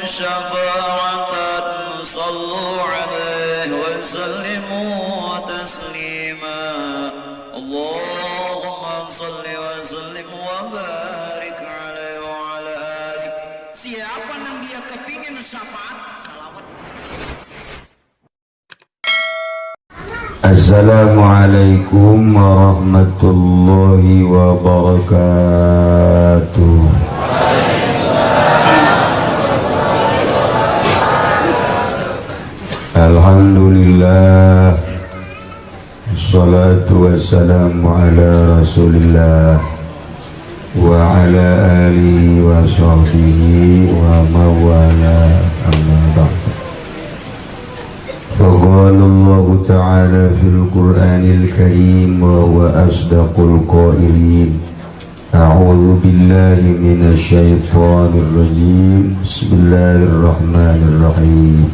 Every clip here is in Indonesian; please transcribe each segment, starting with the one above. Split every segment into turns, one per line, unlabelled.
شفاعة صلوا عليه وسلموا تسليما اللهم صل وسلم وبارك عليه وعلى آله. Siapa yang dia kepingin syafaat salawat.
Assalamualaikum warahmatullahi wabarakatuh. Alhamdulillah, assalatu wassalamu ala rasulillah wa ala alihi wa sahbihi wa mawala amma ba'd. فقال الله تعالى في القرآن الكريم وهو أصدق القائلين أعوذ بالله من الشيطان الرجيم بسم الله الرحمن الرحيم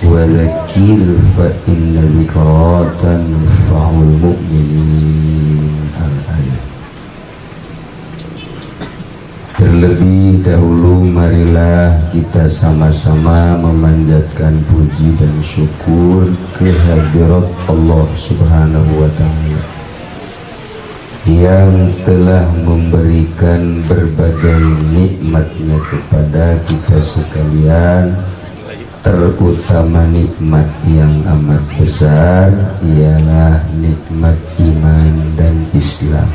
وذكر فإن ذكرى تنفع المؤمنين. Al-Ayat. Terlebih dahulu marilah kita sama-sama memanjatkan puji dan syukur kehadirat Allah Subhanahu wa Ta'ala yang telah memberikan berbagai nikmatnya kepada kita sekalian, terutama nikmat yang amat besar ialah nikmat iman dan Islam.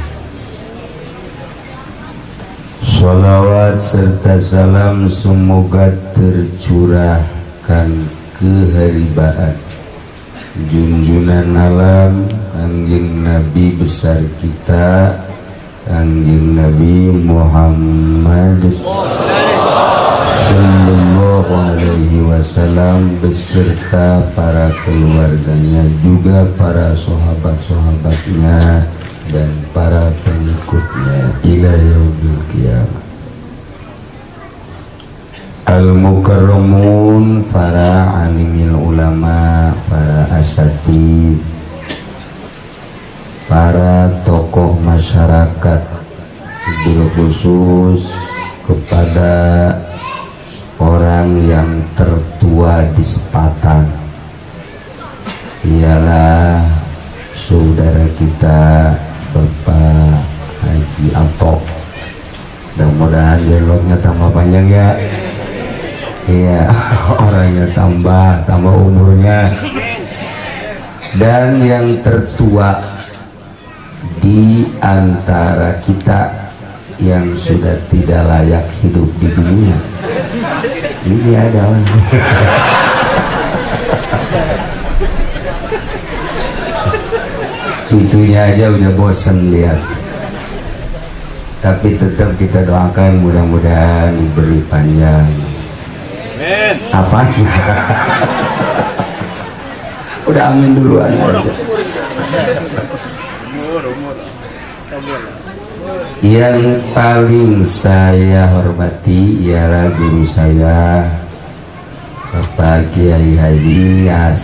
Salawat serta salam semoga tercurahkan keharibaan junjunan alam Kangjeng Nabi besar kita, Kangjeng Nabi Muhammad Sallallahu Alaihi Wasallam beserta para keluarganya, juga para sahabat-sahabatnya dan para pengikutnya ila yaumil qiyamah. Al-mukarramun, para alimil ulama, para asatid, para tokoh masyarakat, bil khusus kepada orang yang tertua di Sepatan ialah saudara kita Bapak Haji Atok. Mudah-mudahan jenglotnya tambah panjang ya. Iya, orangnya tambah umurnya. Dan yang tertua di antara kita yang sudah tidak layak hidup di dunia ini adalah cucunya aja udah bosan lihat, tapi tetap kita doakan mudah-mudahan diberi panjang. Apanya? Udah amin duluan aja. Yang paling saya hormati ialah guru saya Bapak Kiai Haji Ilyas.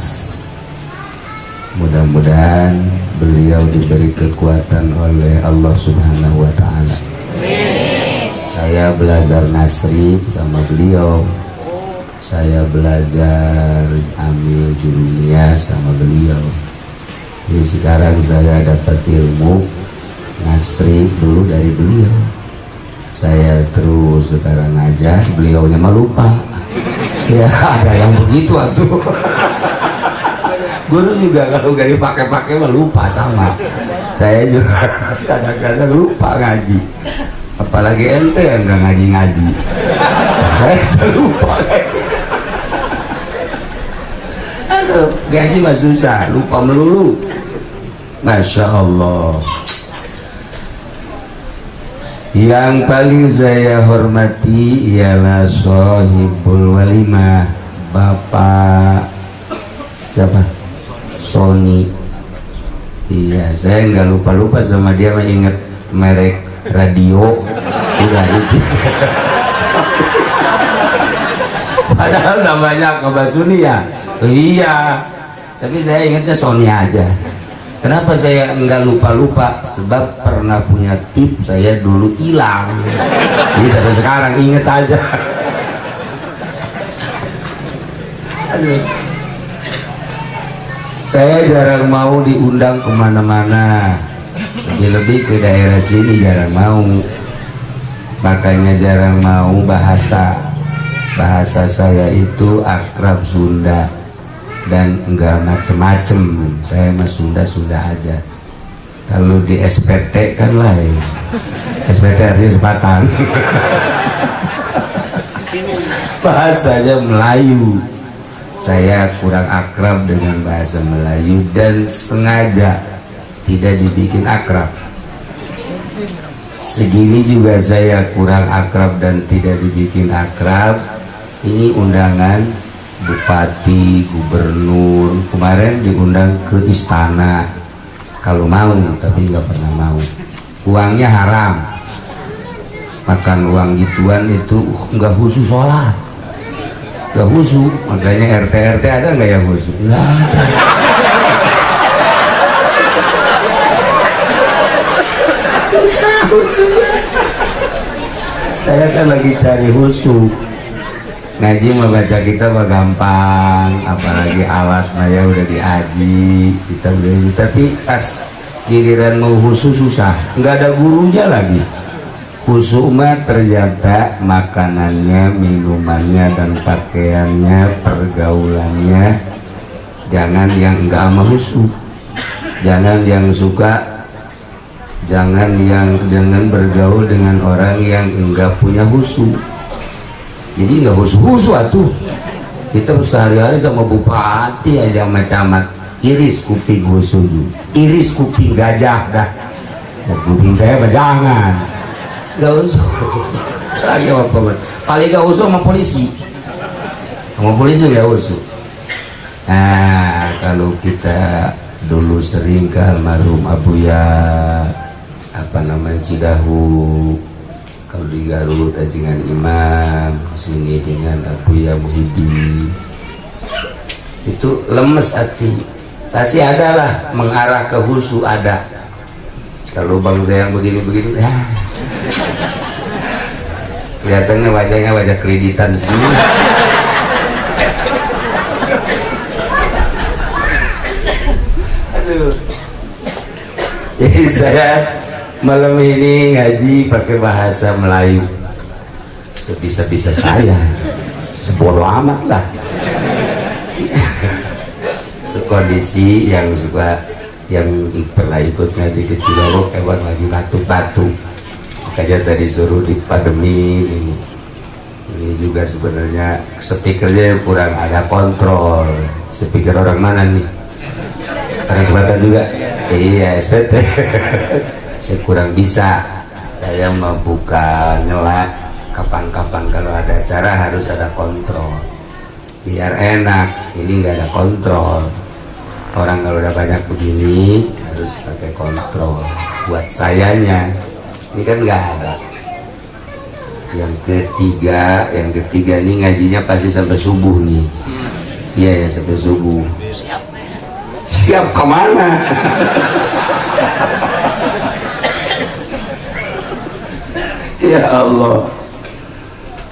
Mudah-mudahan beliau diberi kekuatan oleh Allah Subhanahu wa Ta'ala. Saya belajar nasrib sama beliau, saya belajar ambil jurumiyah sama beliau. Jadi sekarang saya dapat ilmu nasrib dulu dari beliau, saya terus sekarang ngajar, beliaunya mah lupa. Ya ada yang begitu atuh. Guru juga kalau gak dipakai-pakai mah lupa sama. Saya juga kadang-kadang lupa ngaji. Apalagi ente yang gak ngaji-ngaji. Saya lupa ngaji. Aduh, ngaji mah susah, lupa melulu. Masya Allah. Yang paling saya hormati ialah Sohibul Walimah, Bapak siapa? Sony. Iya, saya nggak lupa sama dia, mah inget merek radio udah itu. Padahal namanya Kabasuni ya. Iya, tapi saya ingatnya Sony aja. Kenapa saya enggak lupa? Sebab pernah punya tip saya dulu hilang. Jadi sampai sekarang inget aja. Aduh. Saya jarang mau diundang kemana-mana, lebih ke daerah sini jarang mau, makanya jarang mau bahasa saya itu akrab Sunda dan enggak macem-macem. Saya mah Sunda aja. Kalau di SPT kan lain, SPT artinya sepatan. Bahasanya Melayu, saya kurang akrab dengan bahasa Melayu dan sengaja tidak dibikin akrab. Segini juga saya kurang akrab dan tidak dibikin akrab. Ini undangan bupati, gubernur, kemarin diundang ke istana kalau mau, tapi nggak pernah mau. Uangnya haram, makan uang gituan itu nggak khusus sholat, nggak khusus. Makanya RT ada nggak yang khusus? Nggak ada. Susah khususnya. Saya kan lagi cari khusus. Ngaji mau baca kita mah gampang, apalagi alat ya udah diaji, kita udah. Tapi pas giliran mau khusus susah, nggak ada gurunya lagi. Khusus mah ternyata makanannya, minumannya dan pakaiannya, pergaulannya, jangan yang enggak sama khusus, jangan yang suka, jangan bergaul dengan orang yang enggak punya khusus. Jadi nggak khusus atuh. Kita sehari-hari sama bupati aja sama camat, iris kuping khusus, iris kuping gajah dah. Ya, kuping saya jangan, nggak khusus. Lagi apa? Paling nggak khusus sama polisi nggak khusus. Nah, kalau kita dulu sering ke almarhum Abuya Cidahu, kalau di Garut dengan Imam, sini dengan Abuya Muhyiddin, itu lemes hati. Pasti ada lah mengarah ke khusyuk ada. Kalau bangsa yang begini-begini, kelihatannya wajahnya wajah kreditan semua. Aduh. Jadi saya malam ini ngaji pakai bahasa Melayu sebisa-bisa saya, sebodoh amat lah. Kondisi yang pernah ikut ngaji ke Cilorok, emang lagi batuk-batuk, makanya tadi suruh dipademin. Ini juga sebenarnya speakernya kurang ada kontrol. Speaker orang mana nih? Orang Selatan juga? Iya, SPT. Ya, kurang bisa. Saya mau buka nyela kapan-kapan kalau ada acara harus ada kontrol biar enak. Ini nggak ada kontrol. Orang kalau udah banyak begini harus pakai kontrol. Buat sayanya ini kan nggak ada. Yang ketiga ini ngajinya pasti sampai subuh nih. Iya ya, sampai subuh. Siap kemana? Ya Allah.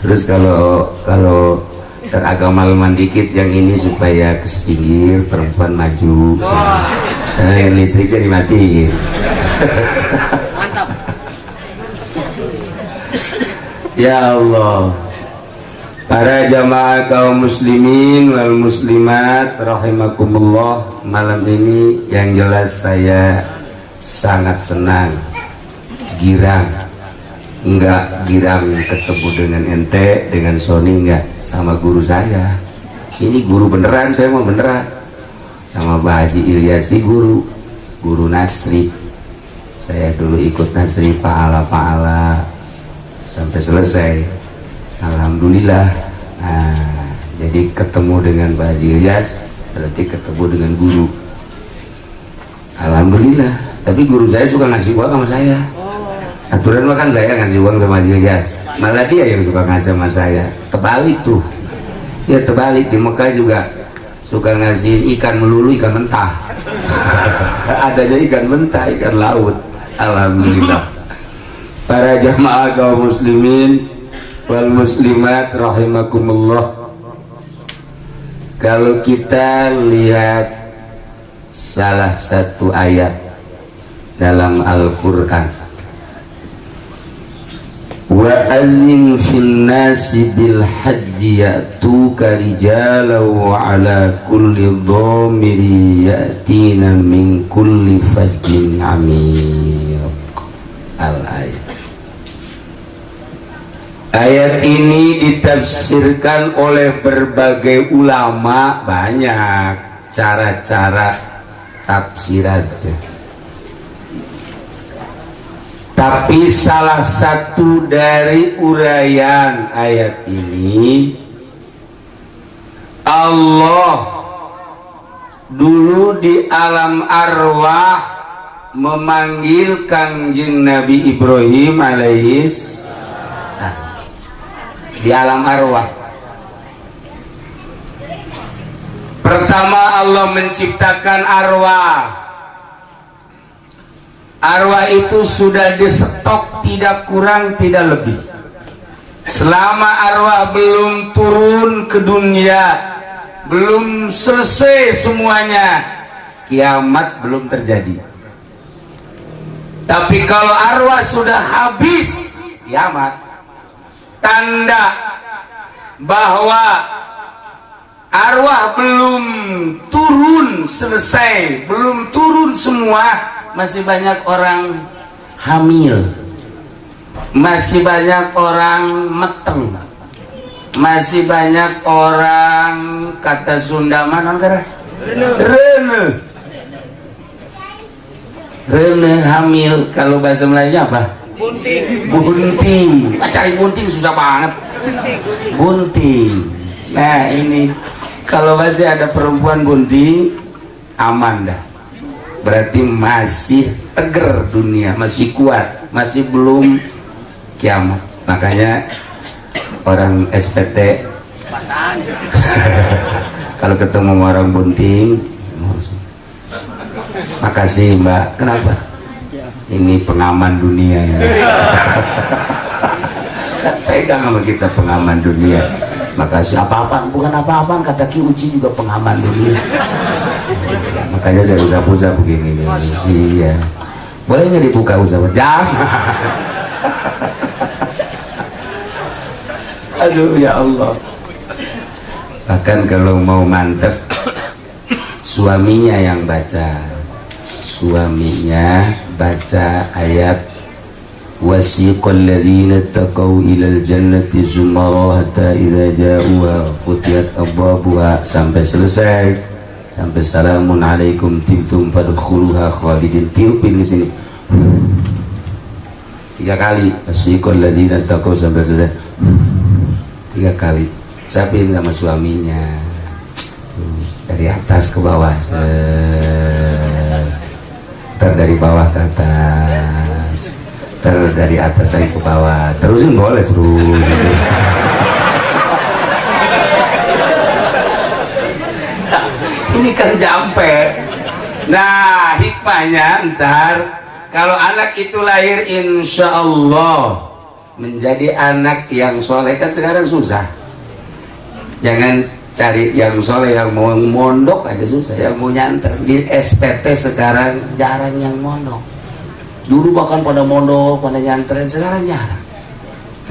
Terus kalau teragamalman dikit yang ini supaya kesetinggir, perempuan maju, karena yang listriknya dimatiin.
Mantap.
Ya Allah. Para jamaah kaum muslimin wal muslimat rahimakumullah, malam ini yang jelas saya sangat senang, girang. Enggak girang ketemu dengan ente, dengan Sony, enggak, sama guru saya. Ini guru beneran, saya mau beneran. Sama Pak Haji Ilyasi, guru Nasri. Saya dulu ikut Nasri pahala sampai selesai. Alhamdulillah. Nah, jadi ketemu dengan Pak Haji Ilyas berarti ketemu dengan guru. Alhamdulillah. Tapi guru saya suka ngasih uang sama saya. Aturan makan saya ngasih uang sama Ilyas, malah dia yang suka ngasih sama saya. Terbalik tuh. Ya terbalik, di Mekah juga suka ngasih ikan melulu, ikan mentah. Adanya ikan mentah, ikan laut. Alhamdulillah. Para jamaah kaum muslimin wal muslimat rahimakumullah, Kalau kita lihat salah satu ayat dalam Al-Quran, wa adzin fin nasi bil hajji ya'tuka rijalan wa ala kulli dhamiri ya'tina min kulli fajjin amiq. Al-ayat. Ayat ini ditafsirkan oleh berbagai ulama, banyak cara-cara tafsir aja. Tapi salah satu dari uraian ayat ini, Allah dulu di alam arwah memanggil Kangjeng Nabi Ibrahim alaihis di alam arwah. Pertama Allah menciptakan arwah. Arwah itu sudah disetok, tidak kurang tidak lebih. Selama arwah belum turun ke dunia, belum selesai semuanya, kiamat belum terjadi. Tapi kalau arwah sudah habis, kiamat. Tanda bahwa arwah belum turun selesai, belum turun semua, masih banyak orang hamil, masih banyak orang meteng, masih banyak orang, kata Sunda mana rene hamil. Kalau bahasa Melayunya apa? Bunting. Cari bunting susah banget. Bunting. Nah ini kalau masih ada perempuan bunting, aman dah. Berarti masih tegar dunia, masih kuat, masih belum kiamat. Makanya orang SPT kalau ketemu sama orang bunting, makasih Mbak. Kenapa? Ini pengaman dunia ya. Pegang sama kita pengaman dunia. Makasih. Apa-apaan? Bukan apa-apaan, kata Ki Uci juga pengaman dunia. Makanya saya usah-usah begini nih. Iya. Boleh nggak dibuka usaha? Jangan. Aduh ya Allah. Bahkan kalau mau mantep, suaminya yang baca. Suaminya baca ayat wasiqal ladzina taqaw ilal jannati zumara hatta idza ja'uha futiyat abwabuha sampai selesai, sampai salamun alaikum tibtum fadkhuluha khalidin. Tiupin di sini 3 kali wasiqal ladzina taqaw sampai selesai 3 kali. Sapin sama suaminya dari atas ke bawah, dari bawah ke atas, dari atas lagi ke bawah. Terusin boleh terus. Ini kan jampe. Nah hikmahnya ntar kalau anak itu lahir insya Allah menjadi anak yang soleh, kan sekarang susah. Jangan cari yang soleh, yang mau mondok aja susah, yang mau nyanter. Di SPT sekarang jarang yang mondok. Dulu bahkan pada mondok, pada nyantren, sekarang jarang.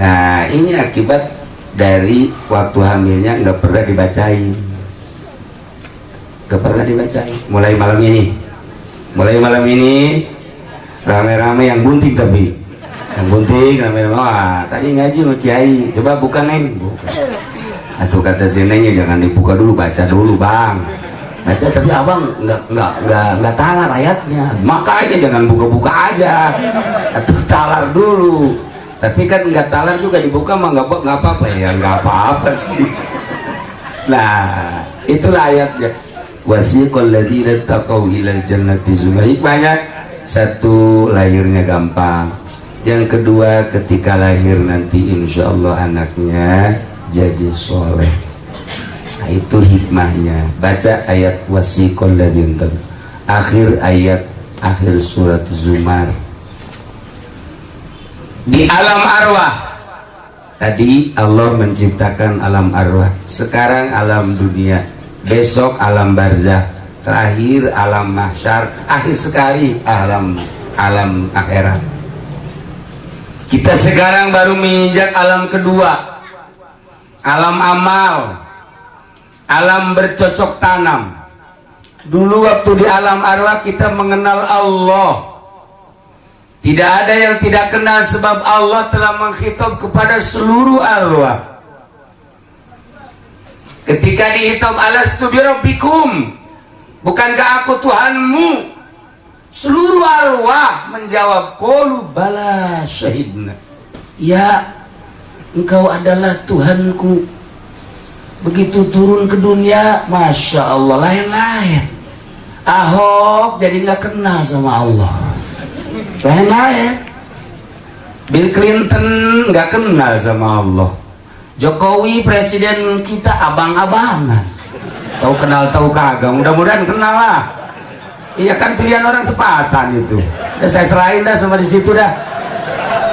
Nah ini akibat dari waktu hamilnya nggak pernah dibacain, nggak pernah dibacain. Mulai malam ini rame-rame yang bunting, tapi yang bunting rame-rame. Wah tadi ngaji sama kiai, coba bukan neng. Atau kata si nengnya jangan dibuka dulu, baca dulu bang. Baca tapi abang nggak talar ayatnya, makanya jangan buka-buka aja. Atau talar dulu. Tapi kan nggak talar juga dibuka mah nggak apa-apa ya, nggak apa-apa sih. Nah itulah ayatnya. Wasiqal ladzina taqaw ilal jannati zumara. Hikmahnya satu, lahirnya gampang. Yang kedua, ketika lahir nanti insya Allah anaknya jadi soleh. Nah, itu hikmahnya. Baca ayat wasiqal ladzina, akhir ayat, akhir surat Zumar. Di alam arwah tadi Allah menciptakan alam arwah, sekarang alam dunia. besok alam barzah, terakhir alam mahsyar, akhir sekali alam akhirat. Kita sekarang baru menginjak alam kedua, alam amal, alam bercocok tanam. Dulu waktu di alam arwah kita mengenal Allah. Tidak ada yang tidak kenal sebab Allah telah menghitab kepada seluruh arwah. Ketika dihitab alastu birabbikum, bukankah aku Tuhanmu? Seluruh arwah menjawab qalu bala syahidna. Ya, engkau adalah Tuhanku. Begitu turun ke dunia, Masya Allah, lain-lain. Ahok jadi nggak kenal sama Allah, lain-lain. Bill Clinton nggak kenal sama Allah. Jokowi presiden kita abang-abangan, tahu kenal tahu kagak. Mudah-mudahan kenal lah. Iya kan, pilihan orang sepatan itu. Udah saya serahin dah sama di situ dah.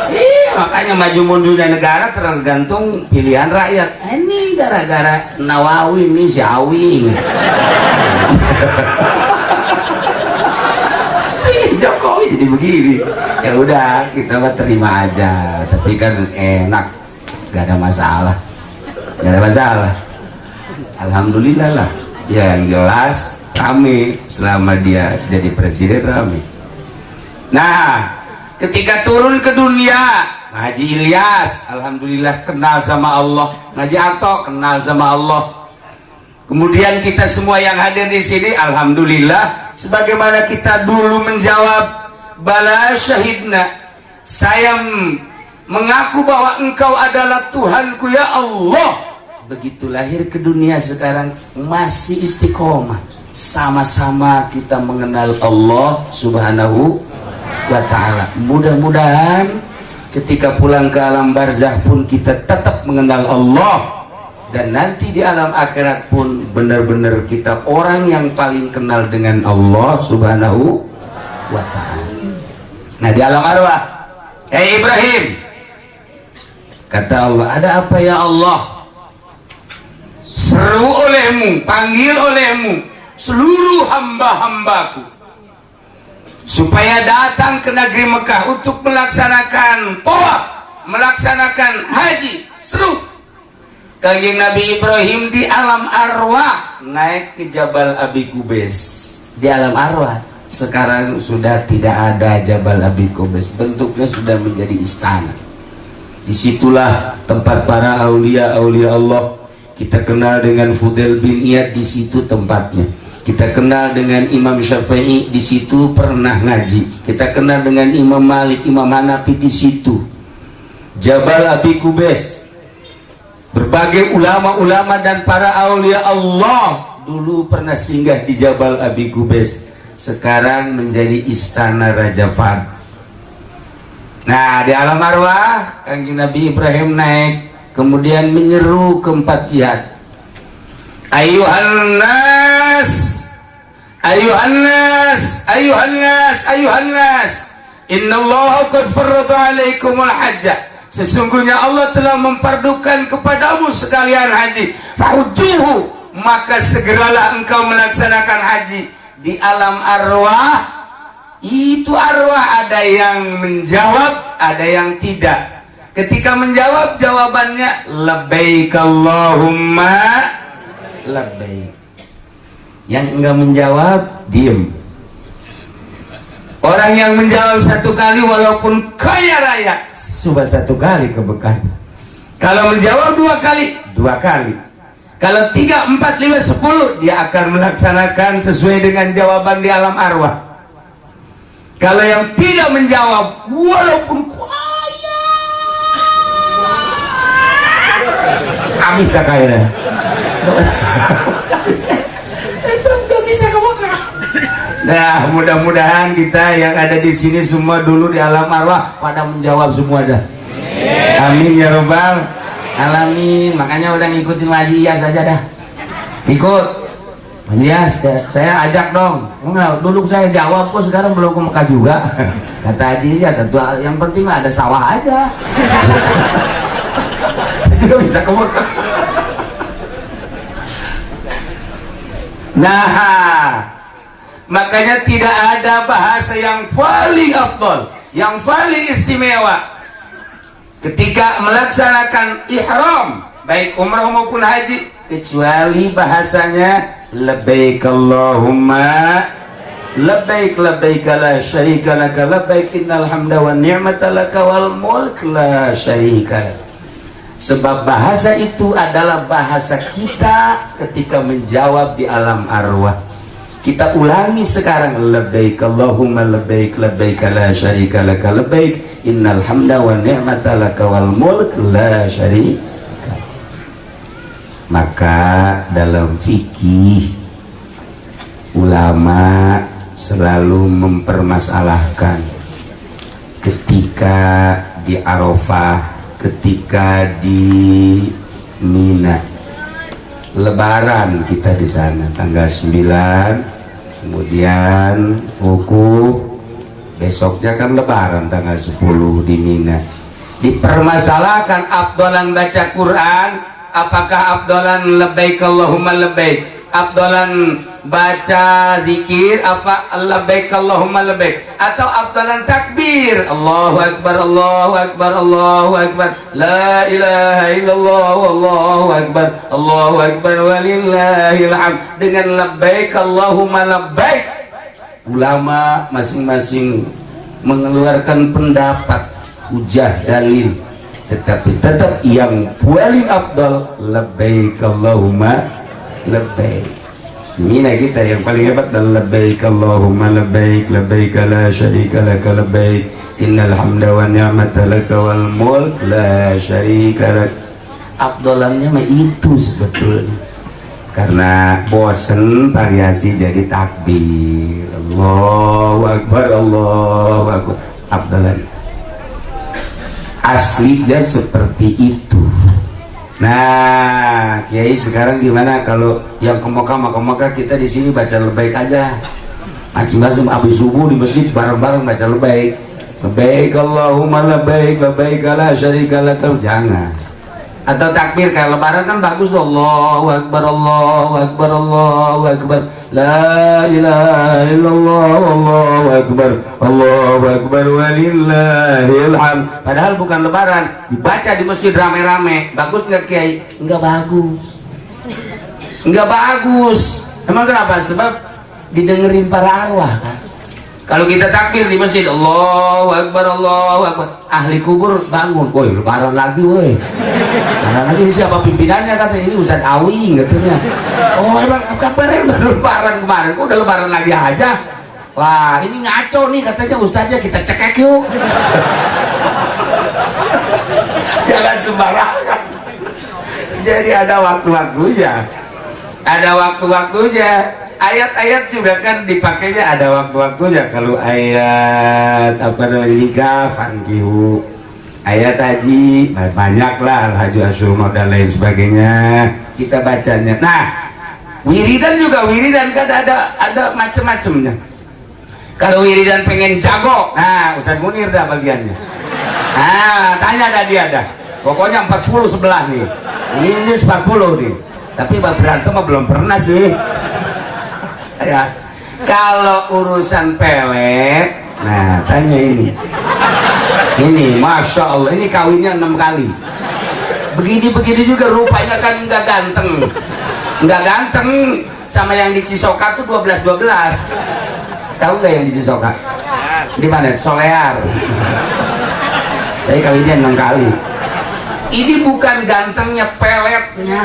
Iya, makanya maju mundurnya negara tergantung pilihan rakyat. Ini gara-gara Nawawi nih si Awing. Pilih Jokowi jadi begini. Ya udah, kita mah terima aja. Tapi kan enak, gak ada masalah. Gak ada masalah. Alhamdulillah lah. Ya, yang jelas rame selama dia jadi presiden, rame. Nah, ketika turun ke dunia, Haji Ilyas alhamdulillah kenal sama Allah, Haji Ato kenal sama Allah. Kemudian kita semua yang hadir di sini alhamdulillah, sebagaimana kita dulu menjawab bala syahidna, saya mengaku bahwa engkau adalah Tuhanku ya Allah. Begitu lahir ke dunia sekarang masih istiqomah, sama-sama kita mengenal Allah subhanahu wa ta'ala. Mudah-mudahan ketika pulang ke alam barzah pun kita tetap mengenal Allah, dan nanti di alam akhirat pun benar-benar kita orang yang paling kenal dengan Allah subhanahu wa ta'ala. Nah, di alam arwah, Ibrahim, kata Allah, ada apa ya Allah? Seru olehmu, panggil olehmu seluruh hamba-hambaku supaya datang ke negeri Mekah untuk melaksanakan tawaf, melaksanakan haji. Seru. Kanjeng Nabi Ibrahim di alam arwah naik ke Jabal Abi Qubais. Di alam arwah sekarang sudah tidak ada Jabal Abi Qubais, bentuknya sudah menjadi istana. Disitulah tempat para aulia-aulia Allah. Kita kenal dengan Fudail bin Iyad, di situ tempatnya. Kita kenal dengan Imam Syafi'i, di situ pernah ngaji. Kita kenal dengan Imam Malik, Imam Hanafi, di situ. Jabal Abi Qubais. Berbagai ulama-ulama dan para aulia Allah dulu pernah singgah di Jabal Abi Qubais. Sekarang menjadi istana Raja Fahd. Nah, di alam arwah Kanjeng Nabi Ibrahim naik, kemudian menyeru ke empat jihad. Ayuhan nas, ayuhan nas, ayuhan nas, ayuhan nas, innallaha qad farrada alaikumul hajja. Sesungguhnya Allah telah memfardukan kepadamu sekalian haji. Fahujjuhu, maka segeralah engkau melaksanakan haji. Di alam arwah, itu arwah ada yang menjawab, ada yang tidak. Ketika menjawab, jawabannya labbaik Allahumma labbaik. Yang enggak menjawab, diem. Orang yang menjawab satu kali walaupun kaya raya, coba satu kali keberkahan. Kalau menjawab dua kali, dua kali. Kalau 3, 4, 5, 10, dia akan melaksanakan sesuai dengan jawaban di alam arwah. Kalau yang tidak menjawab walaupun kaya, habis kakaknya. Itu nggak bisa kebakar. Nah, mudah-mudahan kita yang ada di sini semua dulu di alam arwah pada menjawab semua dah. Amin ya robbal alamin. Makanya udah ngikutin Haji Iyas aja dah. Ikut Haji Iyas, saya ajak dong. Enggak, dulu saya jawab kok, sekarang belum ke Mekah juga. Kata Haji Iyas, satu yang penting ada sawah aja. Tidak bisa ke Mekah. Nah, makanya tidak ada bahasa yang paling afdal, yang paling istimewa ketika melaksanakan ihram baik umrah maupun haji kecuali bahasanya labbaik Allahumma labbaik labbaik la syarika laka labbaik innal hamda wan ni'mata laka wal mulk la syarika lak. Sebab bahasa itu adalah bahasa kita ketika menjawab di alam arwah. Kita ulangi sekarang labbaik Allahumma labbaik labbaik la syarika laka labbaik innal hamda wan ni'mata laka wal mulk la syarika. Maka dalam fikih ulama selalu mempermasalahkan ketika di Arafah, ketika di Mina, Lebaran kita di sana tanggal 9, kemudian wukuf, besoknya kan Lebaran tanggal 10 di Mina. Dipermasalahkan afdalan baca Quran, apakah afdalan labbaik Allahumma labbaik, afdalan baca zikir apa labbaik Allahumma labbaik, atau afdalan takbir Allahu akbar Allahu akbar Allahu akbar la ilaha illallah Allahu akbar walillahil hamd dengan labbaik Allahumma labbaik. Ulama masing-masing mengeluarkan pendapat, hujah, dalil, tetapi tetap yang paling afdal labbaik Allahumma labbaik. Mina kita yang paling hebat adalah labbaik Allahumma labbaik labbaik la syarika laka labbaik innal hamda wan ni'mata laka wal mulk la syarika lak. Afdalannya mah itu sebetulnya, karena bosen variasi jadi takbir Allahu akbar Allahu akbar. Afdalan aslinya seperti itu. Nah, Kiai sekarang gimana kalau yang ke Mekah kita di sini baca labbaik aja. Masing-masing habis subuh di masjid bareng-bareng baca labbaik. Labbaik Allahumma labbaik labbaik la syarika lak. Jangan. Atau takbir kayak lebaran kan bagus tuh, Allahu akbar Allahu akbar Allahu akbar la ilaha illallah Allahu akbar walillahil hamd. Padahal bukan lebaran, dibaca di masjid rame-rame. Bagus nggak Kiai? Nggak bagus, nggak bagus. Emang kenapa? Sebab didengerin para arwah kan. Kalau kita takbir di masjid Allahu akbar ahli kubur bangun, woi lebaran lagi woi, lebaran lagi. Ini siapa pimpinannya? Katanya ini Ustaz Awi katanya. Oh emang kabarnya baru lebaran kemarin, kok udah lebaran lagi aja. Wah ini ngaco nih katanya Ustaznya, kita cekek yuk. Jangan sembarangan. Jadi ada waktu-waktunya, ada waktu-waktunya. Ayat-ayat juga kan dipakainya ada waktu-waktunya. Kalau ayat apa namanya nikah, fankihu, ayat haji banyaklah al-hajju asyhurun dan lain sebagainya kita bacanya. Nah, wiridan juga, wiridan kan ada macam-macamnya. Kalau wiridan pengen jago, nah Ustaz Munir dah bagiannya. Nah, tanya dah dia dah. Pokoknya 40 sebelah nih. Ini 40 nih. Tapi Pak Berantem mah belum pernah sih. Ya, kalau urusan pelet, nah tanya ini, masya Allah, ini kawinnya 6 kali, begini juga rupanya kan nggak ganteng, sama yang di Cisoka tuh 12, tahu nggak yang di Cisoka? Di mana? Solear. Tapi kawinnya 6 kali. Ini bukan gantengnya, peletnya,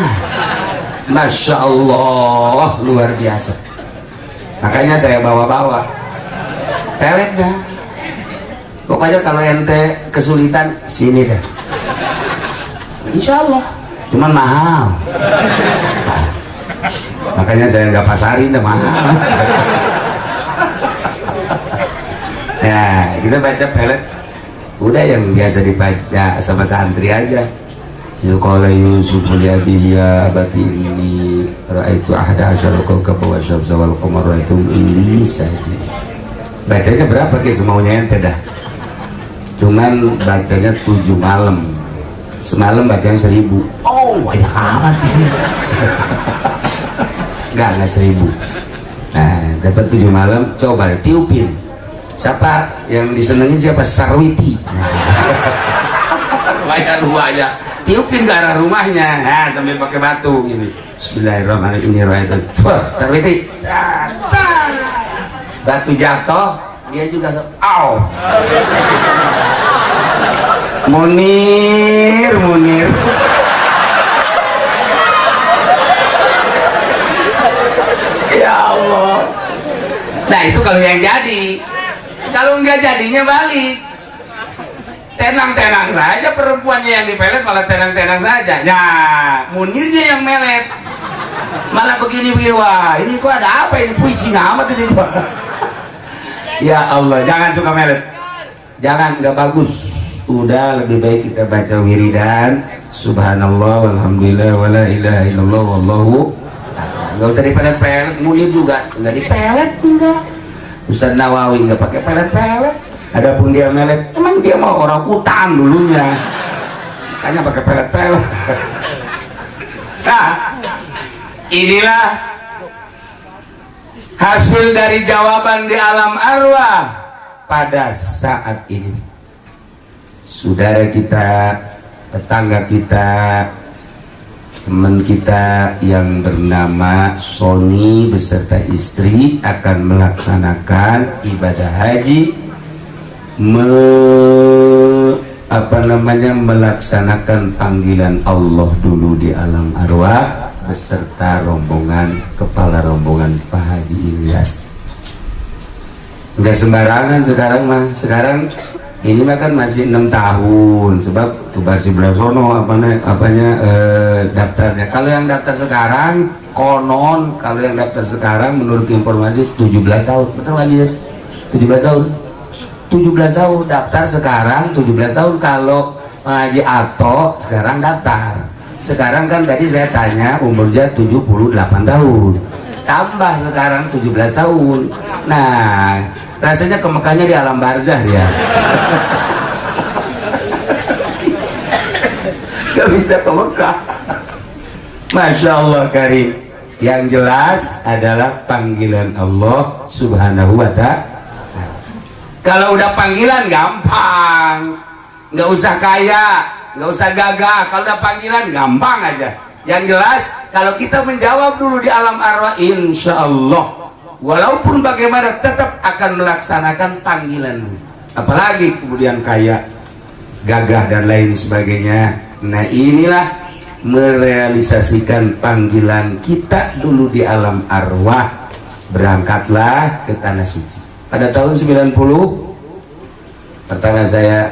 masya Allah luar biasa. Makanya saya bawa-bawa peletnya. Pokoknya kalau ente kesulitan sini deh, insya Allah. Cuman mahal. Nah, makanya saya nggak pasarin deh, mahal. Nah kita baca pelet udah yang biasa dibaca sama santri aja. Qala Yusuf li abihi ya abati inni ra'aitu ahada asyara kawkaban wa syamsa wal qamara ra'aitu li sajid. Bacanya berapa Ki semaunya ente dah. Cuman bacanya 7 malam. Semalam bacanya 1000. Oh, banyak amat ini. Enggak 1000. Nah, dapat 7 malam, coba tiupin. Siapa yang disenengin, siapa? Sarwiti. Ruaya tiupin ke arah rumahnya, nah sambil pakai batu gini. Bismillahirrahmanirrahim. Sarwiti, batu jatuh, dia juga au. Munir ya Allah. Nah itu kalau yang jadi. Kalau enggak jadinya balik, tenang-tenang saja perempuannya yang dipelet, malah tenang-tenang saja. Nah Munirnya yang melet malah begini, wah ini kok ada apa ini, puisi amat ini kok. Ya Allah, jangan suka melet, jangan, nggak bagus. Udah lebih baik kita baca wiridan subhanallah walhamdulillah wala ilaha illallah wallahu. Nggak usah dipelet-pelet. Munir juga nggak dipelet, enggak. Ustaz Nawawi nggak pakai pelet-pelet. Adapun dia melet, emang dia mau orang hutan dulunya, hanya pakai pelet-pelet. Nah, inilah hasil dari jawaban di alam arwah pada saat ini. Saudara kita, tetangga kita, teman kita yang bernama Sony beserta istri akan melaksanakan ibadah haji, melaksanakan panggilan Allah dulu di alam arwah beserta rombongan, kepala rombongan Pak Haji Ilyas. Enggak sembarangan sekarang mah. Sekarang ini mah kan masih 6 tahun, sebab Tubar Siblasono daftarnya. Kalau yang daftar sekarang konon, kalau yang daftar sekarang menurut informasi 17 tahun. Betul nggak sih? 17 tahun. 17 tahun daftar sekarang, 17 tahun kalau Haji Ato sekarang daftar. Sekarang kan tadi saya tanya umurnya 78 tahun. Tambah sekarang 17 tahun. Nah, rasanya ke Mekahnya di alam barzah dia. Gak bisa ke Mekah. Masya Allah karim. Yang jelas adalah panggilan Allah subhanahu wa ta'ala. Kalau udah panggilan gampang, nggak usah kaya, nggak usah gagah. Kalau udah panggilan gampang aja. Yang jelas kalau kita menjawab dulu di alam arwah, insya Allah walaupun bagaimana tetap akan melaksanakan panggilan. Apalagi kemudian kaya, gagah dan lain sebagainya. Nah inilah merealisasikan panggilan kita dulu di alam arwah. Berangkatlah ke tanah suci. Pada tahun 90 pertama saya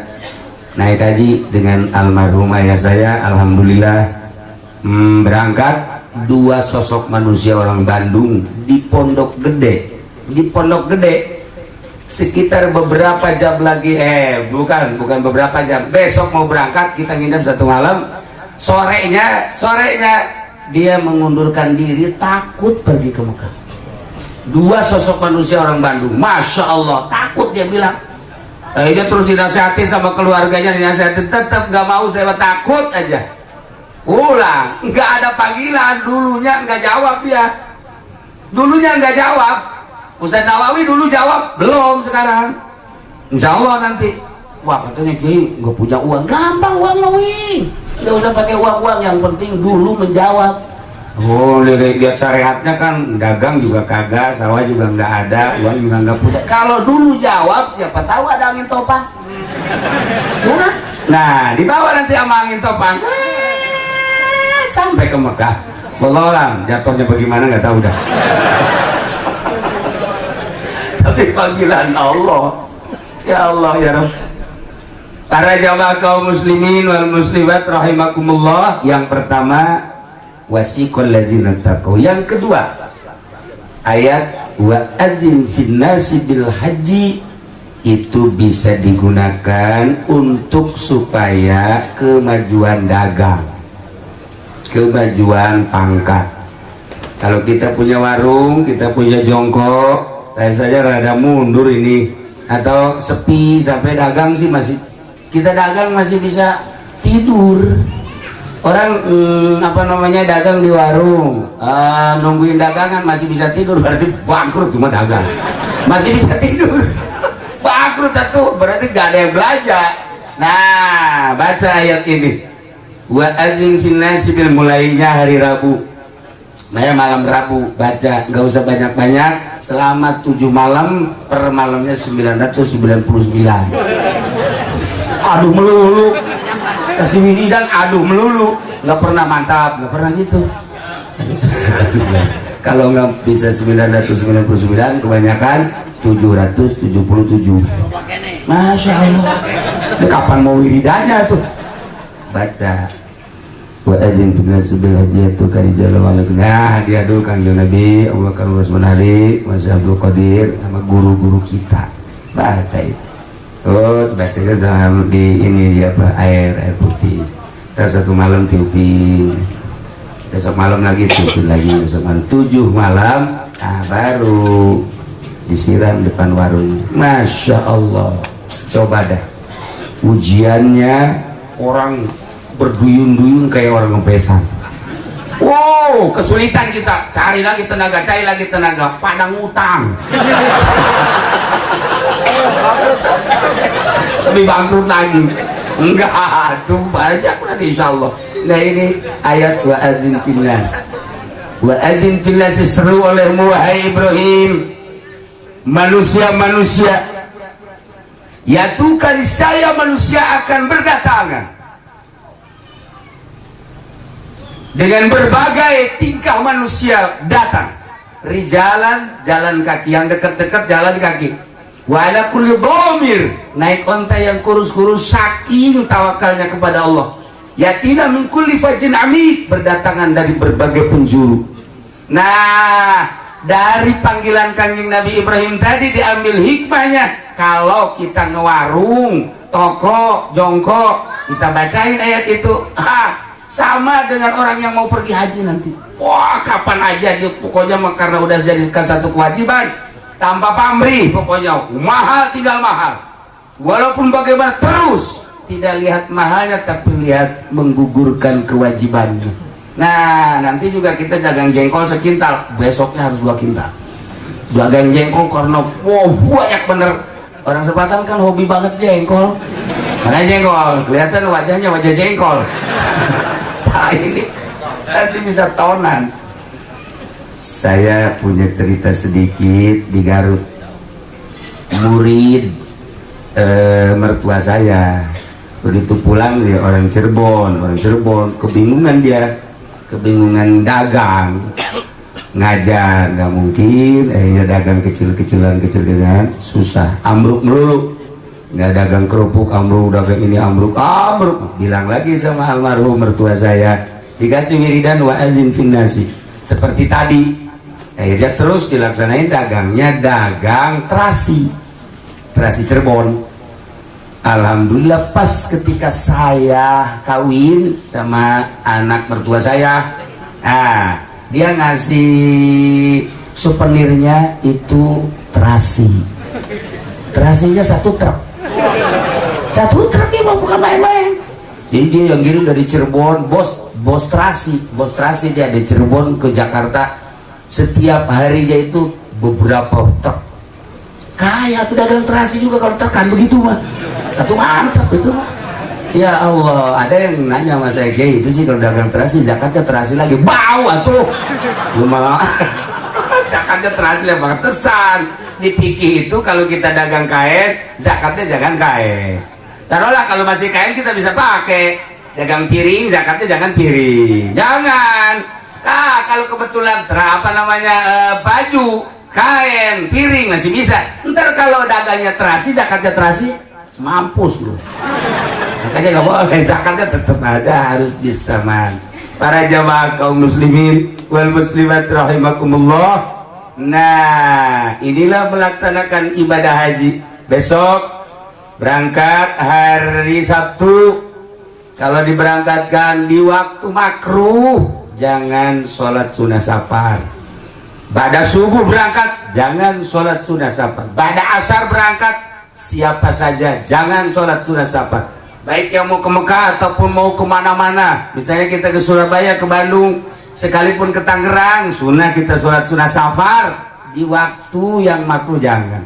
naik haji dengan almarhum ayah saya. Alhamdulillah berangkat 2 sosok manusia orang Bandung di Pondok Gede. Di Pondok Gede sekitar beberapa jam lagi, bukan beberapa jam, besok mau berangkat, kita nginep 1 malam. Sorenya dia mengundurkan diri, takut pergi ke Mekah. 2 sosok manusia orang Bandung, Masya Allah, takut. Dia bilang, dia terus dinasihatin sama keluarganya, dinasihatin, tetap gak mau. Saya takut aja. Pulang, nggak ada panggilan. Dulunya nggak jawab dia, dulunya nggak jawab. Ustaz Nawawi dulu jawab, belum. Sekarang insya Allah nanti. Wah katanya Kiai nggak punya uang, gampang uang Nawawi, nggak usah pakai uang, yang penting dulu menjawab. Oh, lihat syariatnya kan, dagang juga kagak, sawah juga nggak ada, uang juga nggak punya. Kalau dulu jawab, siapa tahu ada angin topan. Ya? Nah, dibawa nanti sama angin topan sampai ke Mekah. Wallahualam, jatuhnya bagaimana nggak tahu dah. Tapi panggilan Allah, ya Allah ya Rabb. Para jamaah kaum muslimin wal muslimat rahimakumullah. Yang pertama, wasiqal ladzina taqaw. Yang kedua, ayat wa adzin fin nasi bil haji itu bisa digunakan untuk supaya kemajuan dagang, kemajuan pangkat. Kalau kita punya warung, kita punya jongkok, rasanya rada mundur ini, atau sepi sampai dagang sih masih, kita dagang masih bisa tidur. Orang dagang di warung, nungguin dagangan masih bisa tidur, berarti bangkrut cuma dagang. Masih bisa tidur, bangkrut tuh berarti gak ada yang belajar. Nah, baca ayat ini. Wa adzin fil nasi bil, mulainya hari Rabu. Malam Rabu baca, nggak usah banyak-banyak, selama 7 malam, per malamnya 999. Aduh melulu, kasih wiridan aduh melulu, nggak pernah mantap, nggak pernah gitu. Kalau nggak bisa 999, kebanyakan 777. Masya Allah. Ini kapan mau wiridannya tuh? Baca. Wa adzin fil nasi bil hajji tukarijal wa alaikum. Nah, dia dulu Kanjeng Nabi Abu Bakar Rasman Ali, Mas Abdul Qadir, sama guru-guru kita. Baca itu. Oh, bacanya sama di ini dia apa? Air putih. Terus satu malam tiupin. Besok malam lagi tiupin lagi. Besok malam 7 malam, nah baru disiram depan warung. Masya Allah. Coba dah. Ujiannya orang berduyun-duyun kayak orang ngepesan. Wow, kesulitan kita. Cari lagi tenaga, padang utang. Lebih bangkrut lagi. Enggak, tuh banyak nanti insya Allah. Nah ini ayat wa adzin fil nas. Wa adzin fil nas, seru oleh wahai Ibrahim, manusia-manusia, yaitu kan saya manusia akan berdatangan dengan berbagai tingkah manusia datang. Rijalan, jalan kaki, yang dekat-dekat jalan kaki. Wa ala kulli dhamir, naik onta yang kurus-kurus saking tawakalnya kepada Allah. Yatina min kulli fajin amik, berdatangan dari berbagai penjuru. Nah, dari panggilan Kanjeng Nabi Ibrahim tadi diambil hikmahnya. Kalau kita ngewarung, toko, jongkok, kita bacain ayat itu, sama dengan orang yang mau pergi haji nanti. Wah, kapan aja dia pokoknya karena udah jadi satu kewajiban, tanpa pamrih, pokoknya mahal tinggal mahal. Walaupun bagaimana terus tidak lihat mahalnya, tapi lihat menggugurkan kewajibannya. Nah, nanti juga kita dagang jengkol sekintal, besoknya harus 2 kintal. Dagang jengkol karena wow banyak bener. Orang Sepatan kan hobi banget jengkol. Mana jengkol? Kelihatan wajahnya wajah jengkol. Nah, ini nanti bisa tonan. Saya punya cerita sedikit di Garut. Murid mertua saya begitu pulang, dia orang Cirebon, kebingungan dagang, ngajar nggak mungkin, akhirnya dagang kecil-kecilan susah, ambruk melulu. Nggak dagang kerupuk ambruk, dagang ini ambruk. Bilang lagi sama almarhum mertua saya, dikasih wiridan wa adzin fin nasi seperti tadi. Akhirnya terus dilaksanain, dagangnya dagang terasi Cirebon. Alhamdulillah pas ketika saya kawin sama anak mertua saya, dia ngasih souvenirnya itu terasinya 1 truk. 1 truk ini bukan main-main. Jadi dia yang kirim dari Cirebon, bos terasi dia dari Cirebon ke Jakarta, setiap harinya itu beberapa truk. Kayak tuh dagang terasi juga kalau tekan begitu mah. Itu mantap itu mah. Ya Allah, ada yang nanya sama saya, kayak itu sih kalau dagang terasi zakatnya terasi lagi bau atuh. Lumayan. Zakatnya terasi lah, pantesan dipikir itu kalau kita dagang kain zakatnya jangan kain. Taruhlah kalau masih kain kita bisa pakai. Dagang piring zakatnya jangan piring. Jangan. Kalau kebetulan baju, kain, piring masih bisa. Ntar kalau dagangnya terasi, zakatnya terasi, mampus lu. Makanya nggak boleh, zakatnya tetap ada, harus disamaan. Para jamaah kaum muslimin wal muslimat rahimakumullah. Nah, inilah melaksanakan ibadah haji. Besok berangkat hari Sabtu. Kalau diberangkatkan di waktu makruh, jangan sholat sunnah safar. Pada subuh berangkat, jangan sholat sunnah safar. Pada asar berangkat, siapa saja jangan sholat sunnah safar. baik yang mau ke Mekah ataupun mau kemana-mana, misalnya kita ke Surabaya, ke Bandung, sekalipun ke Tangerang, sunnah kita sholat sunnah safar di waktu yang makruh jangan,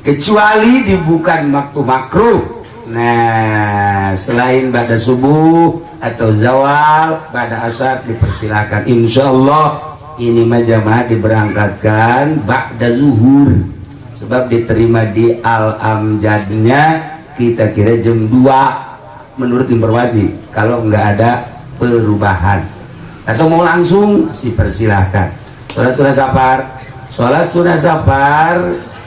kecuali di bukan waktu makruh. Nah, selain pada subuh atau zawal, pada asar dipersilakan. Insya Allah ini majamaah diberangkatkan ba'da zuhur, sebab diterima di Al-Amjadnya kita kira jam 2 menurut informasi, kalau nggak ada perubahan. Atau mau langsung dipersilahkan. Sholat sunnah safar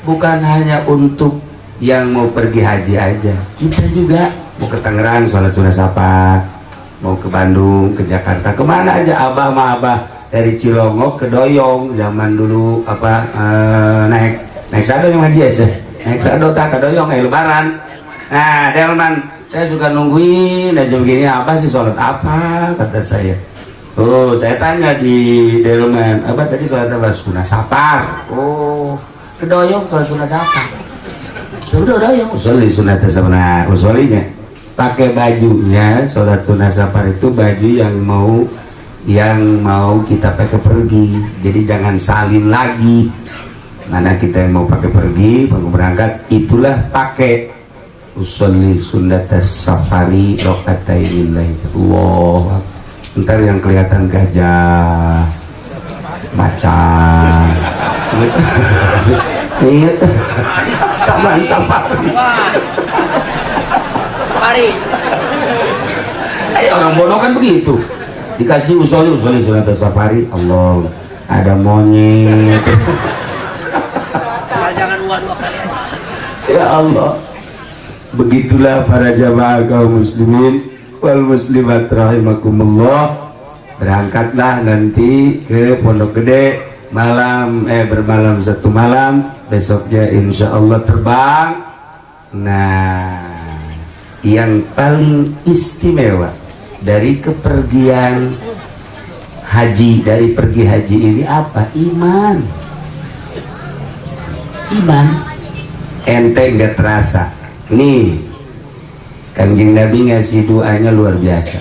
bukan hanya untuk yang mau pergi haji aja, kita juga mau ke Tangerang sholat sunnah safar, mau ke Bandung, ke Jakarta, kemana aja. Abah mah abah dari Cilongok ke Doyong zaman dulu apa naik sado yang haji ya, naik sado tak ke Doyong lebaran. Nah Delman, saya suka nungguin aja begini, apa sih sholat apa, kata saya. Oh, saya tanya di Delman, apa tadi sholat apa? Sunnah safar. Oh, ke Doyong sholat sunnah safar. Udah yang usuli sunat sama usulinya, pakai bajunya sholat sunnah safar itu baju yang mau kita pakai pergi, jadi jangan salin lagi. Mana kita yang mau pakai pergi, mau berangkat, itulah pakai usuli sunat safari rokatainilah. Allah, ntar yang kelihatan gajah, macan, ingat taman safari.
Safari.
Orang bodoh kan begitu, dikasih usoli sunat safari, Allah ada monyet.
Jangan dua kali aja.
Ya Allah, begitulah para jamaah kaum muslimin wal muslimat rahimakumullah. Berangkatlah nanti ke Pondok Gede bermalam 1 malam, besoknya insya Allah terbang. Nah, yang paling istimewa dari kepergian haji, dari pergi haji ini apa? Iman. Ente nggak terasa nih, Kanjeng Nabi ngasih doanya luar biasa.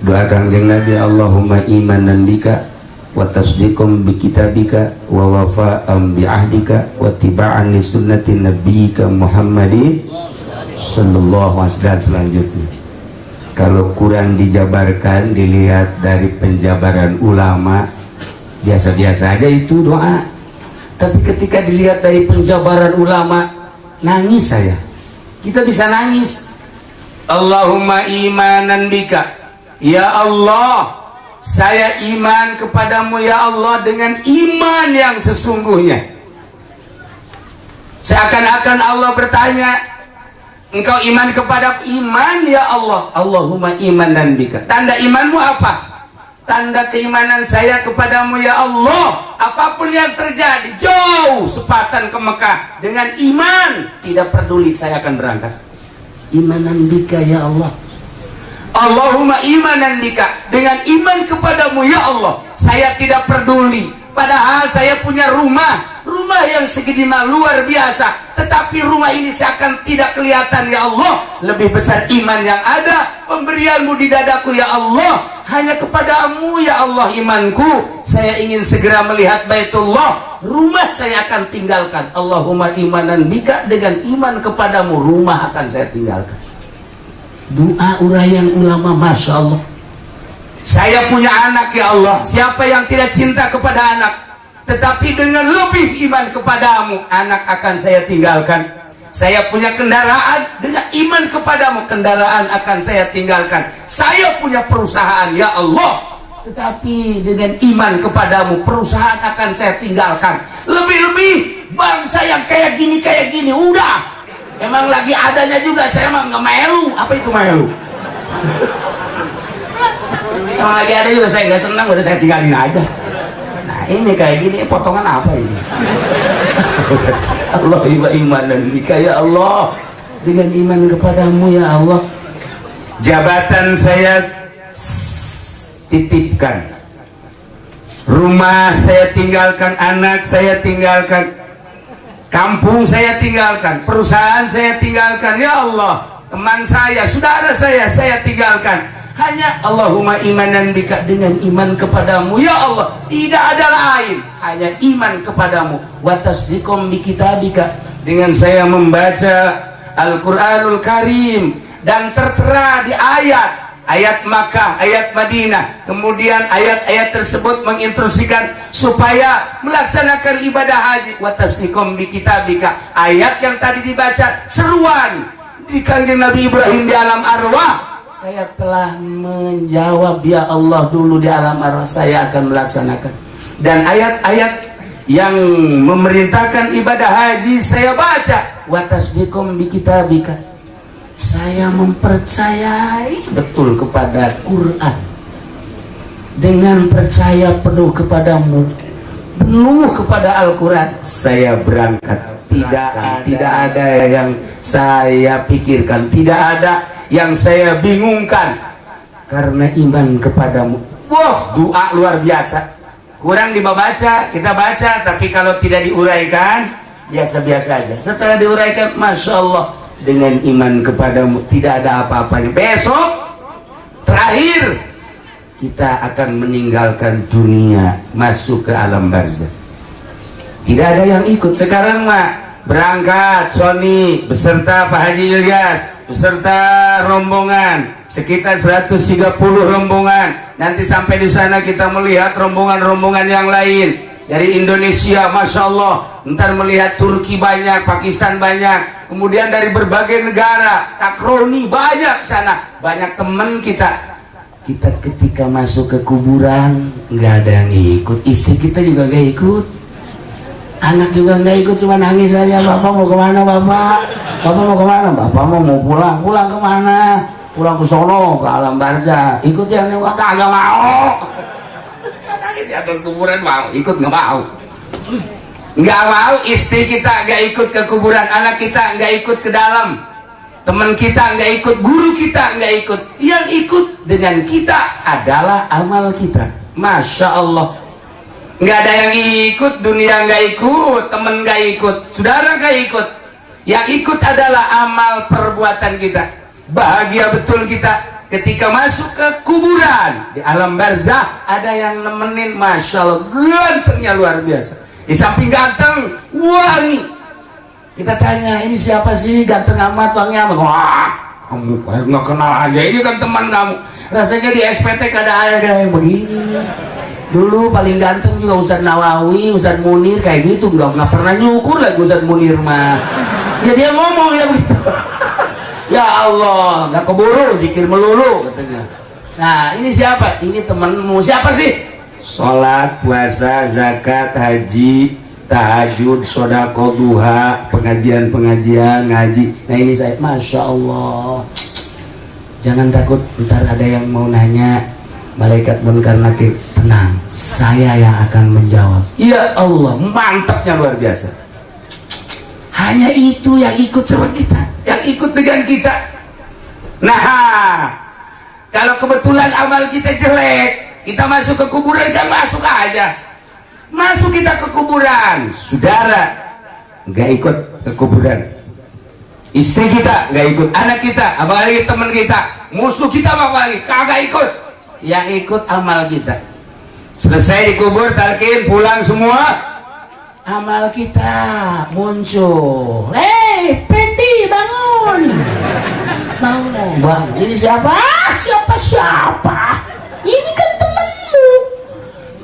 Doa Kanjeng Nabi, Allahumma imanan bika wa tasdiqum bi kitabika wa wafa'an bi ahdika wa tiba'an li sunnati nabiyyika Muhammadin sallallahu alaihi wasallam. Selanjutnya, kalau kurang dijabarkan, dilihat dari penjabaran ulama, biasa-biasa aja itu doa. Tapi ketika dilihat dari penjabaran ulama, nangis saya. Kita bisa nangis. Allahumma imanan bika, ya Allah, saya iman kepadamu ya Allah dengan iman yang sesungguhnya. Seakan-akan Allah bertanya, engkau iman kepadaku? Iman ya Allah. Allahumma imanan bika. Tanda imanmu apa? Tanda keimanan saya kepadamu ya Allah, apapun yang terjadi, jauh sepatan ke Mekah dengan iman, tidak peduli, saya akan berangkat. Imanan bika ya Allah. Allahumma imanan bika, dengan iman kepadamu ya Allah, saya tidak peduli, padahal saya punya rumah yang segede luar biasa, tetapi rumah ini seakan tidak kelihatan ya Allah. Lebih besar iman yang ada, pemberianmu di dadaku ya Allah, hanya kepadamu ya Allah imanku. Saya ingin segera melihat Baitullah, rumah saya akan tinggalkan. Allahumma imanan bika, dengan iman kepadamu rumah akan saya tinggalkan. Doa uraian ulama, Masya Allah. Saya punya anak ya Allah, siapa yang tidak cinta kepada anak? Tetapi dengan lebih iman kepadamu, anak akan saya tinggalkan. Saya punya kendaraan, dengan iman kepadamu kendaraan akan saya tinggalkan. Saya punya perusahaan ya Allah, tetapi dengan iman kepadamu perusahaan akan saya tinggalkan. Lebih-lebih bangsa yang kayak gini udah, emang lagi adanya juga saya emang nggak melu. Apa itu melu? Emang lagi ada juga saya nggak senang, udah saya tinggalin aja. Nah ini kayak gini, potongan apa ini? Allah imanan bika ya Allah, dengan iman kepadamu ya Allah. Jabatan saya titipkan, rumah saya tinggalkan, anak saya tinggalkan, kampung saya tinggalkan, perusahaan saya tinggalkan ya Allah. teman saya, saudara saya tinggalkan. Hanya Allahumma imanan bika, dengan iman kepadamu ya Allah, tidak ada lain, hanya iman kepadamu. Wa tasdiqom bi kitabika, dengan saya membaca Al-Qur'anul Karim dan tertera di ayat Makkah, ayat Madinah, kemudian ayat-ayat tersebut menginstruksikan supaya melaksanakan ibadah haji. Wa tasdiqom bi kitabika, ayat yang tadi dibaca seruan di kanjeng Nabi Ibrahim di alam arwah. Saya telah menjawab ya Allah dulu di alam arwah, saya akan melaksanakan. Dan ayat-ayat yang memerintahkan ibadah haji saya baca. Wa tasdiqom bi kitabika, saya mempercayai betul kepada Quran, dengan percaya penuh kepadamu, penuh kepada Al-Quran, saya berangkat. Tidak ada yang saya pikirkan, tidak ada yang saya bingungkan, karena iman kepadamu. Wah, doa luar biasa. Kurang dibaca, kita baca, tapi kalau tidak diuraikan biasa-biasa aja. Setelah diuraikan, Masya Allah, dengan iman kepadamu tidak ada apa-apanya. Besok terakhir kita akan meninggalkan dunia, masuk ke alam barzakh. Tidak ada yang ikut. Sekarang mah berangkat Sony beserta Pak Haji Ilyas beserta rombongan sekitar 130 rombongan. Nanti sampai di sana kita melihat rombongan-rombongan yang lain dari Indonesia, Masya Allah. Ntar melihat Turki banyak, Pakistan banyak, kemudian dari berbagai negara, takroni banyak sana, banyak teman kita. Kita ketika masuk ke kuburan nggak ada yang ikut, istri kita juga nggak ikut, anak juga nggak ikut, cuma nangis saja. Bapak mau kemana bapak? Bapak mau kemana? Bapak mau pulang. Pulang kemana? Pulang ke sono, ke alam barzakh. Ikut yang kagak mau. Nangis di atas kuburan, mau ikut nggak mau. Nggak mau, istri kita nggak ikut ke kuburan, anak kita nggak ikut ke dalam, teman kita nggak ikut, guru kita nggak ikut. Yang ikut dengan kita adalah amal kita. Masya Allah. Nggak ada yang ikut, dunia nggak ikut, teman nggak ikut, saudara nggak ikut. Yang ikut adalah amal perbuatan kita. Bahagia betul kita ketika masuk ke kuburan di alam barzakh. Ada yang nemenin, Masya Allah, gantengnya luar biasa. Di samping ganteng, wangi. Kita tanya, ini siapa sih ganteng amat, wangi amat? Wah, kamu nggak kenal aja, ini kan teman kamu. Rasanya di SPT ada yang begini. Dulu paling ganteng juga Ustadz Nawawi, Ustadz Munir, kayak gitu. Nggak pernah nyukur lagi Ustadz Munir mah. Ya dia ngomong ya begitu. Ya Allah, nggak keburu, zikir melulu katanya. Nah, ini siapa? Ini temanmu. Siapa sih? Sholat, puasa, zakat, haji, tahajud, sodako, duha, pengajian, ngaji. Nah ini saya, Masya Allah. Jangan takut, ntar ada yang mau nanya, malaikat munkar nakir. Tenang, saya yang akan menjawab. Ya Allah, mantapnya luar biasa. Hanya itu yang ikut sama kita, yang ikut dengan kita. Nah, kalau kebetulan amal kita jelek, kita masuk ke kuburan, kan masuk aja. Masuk kita ke kuburan, saudara nggak ikut ke kuburan, istri kita nggak ikut, anak kita, apalagi teman kita, musuh kita apalagi kagak ikut. Yang ikut amal kita. Selesai dikubur, talqin, pulang semua, amal kita muncul. Pendi, bangun. Bangun. Ini siapa? Siapa? Ini kan temenmu.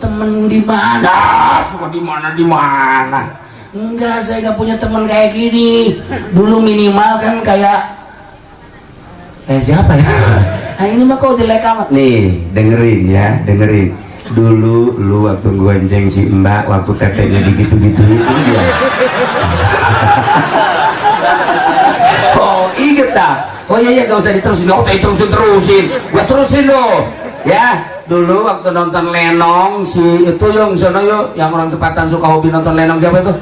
Temen di mana? Suka di mana? Enggak, saya nggak punya temen kayak gini. Dulu minimal kan kayak siapa ya? Nah ini mah kok jelek amat. Nih, dengerin. Dulu lu waktu gonceng si Mbak, waktu teteknya digitu-gitu itu dia. Oh, inget dah. Oh iya, gak usah diterusin. Gua terusin loh. Ya, dulu waktu nonton Lenong, si itu yang sono yang orang Sepatan suka hobi nonton Lenong, siapa itu?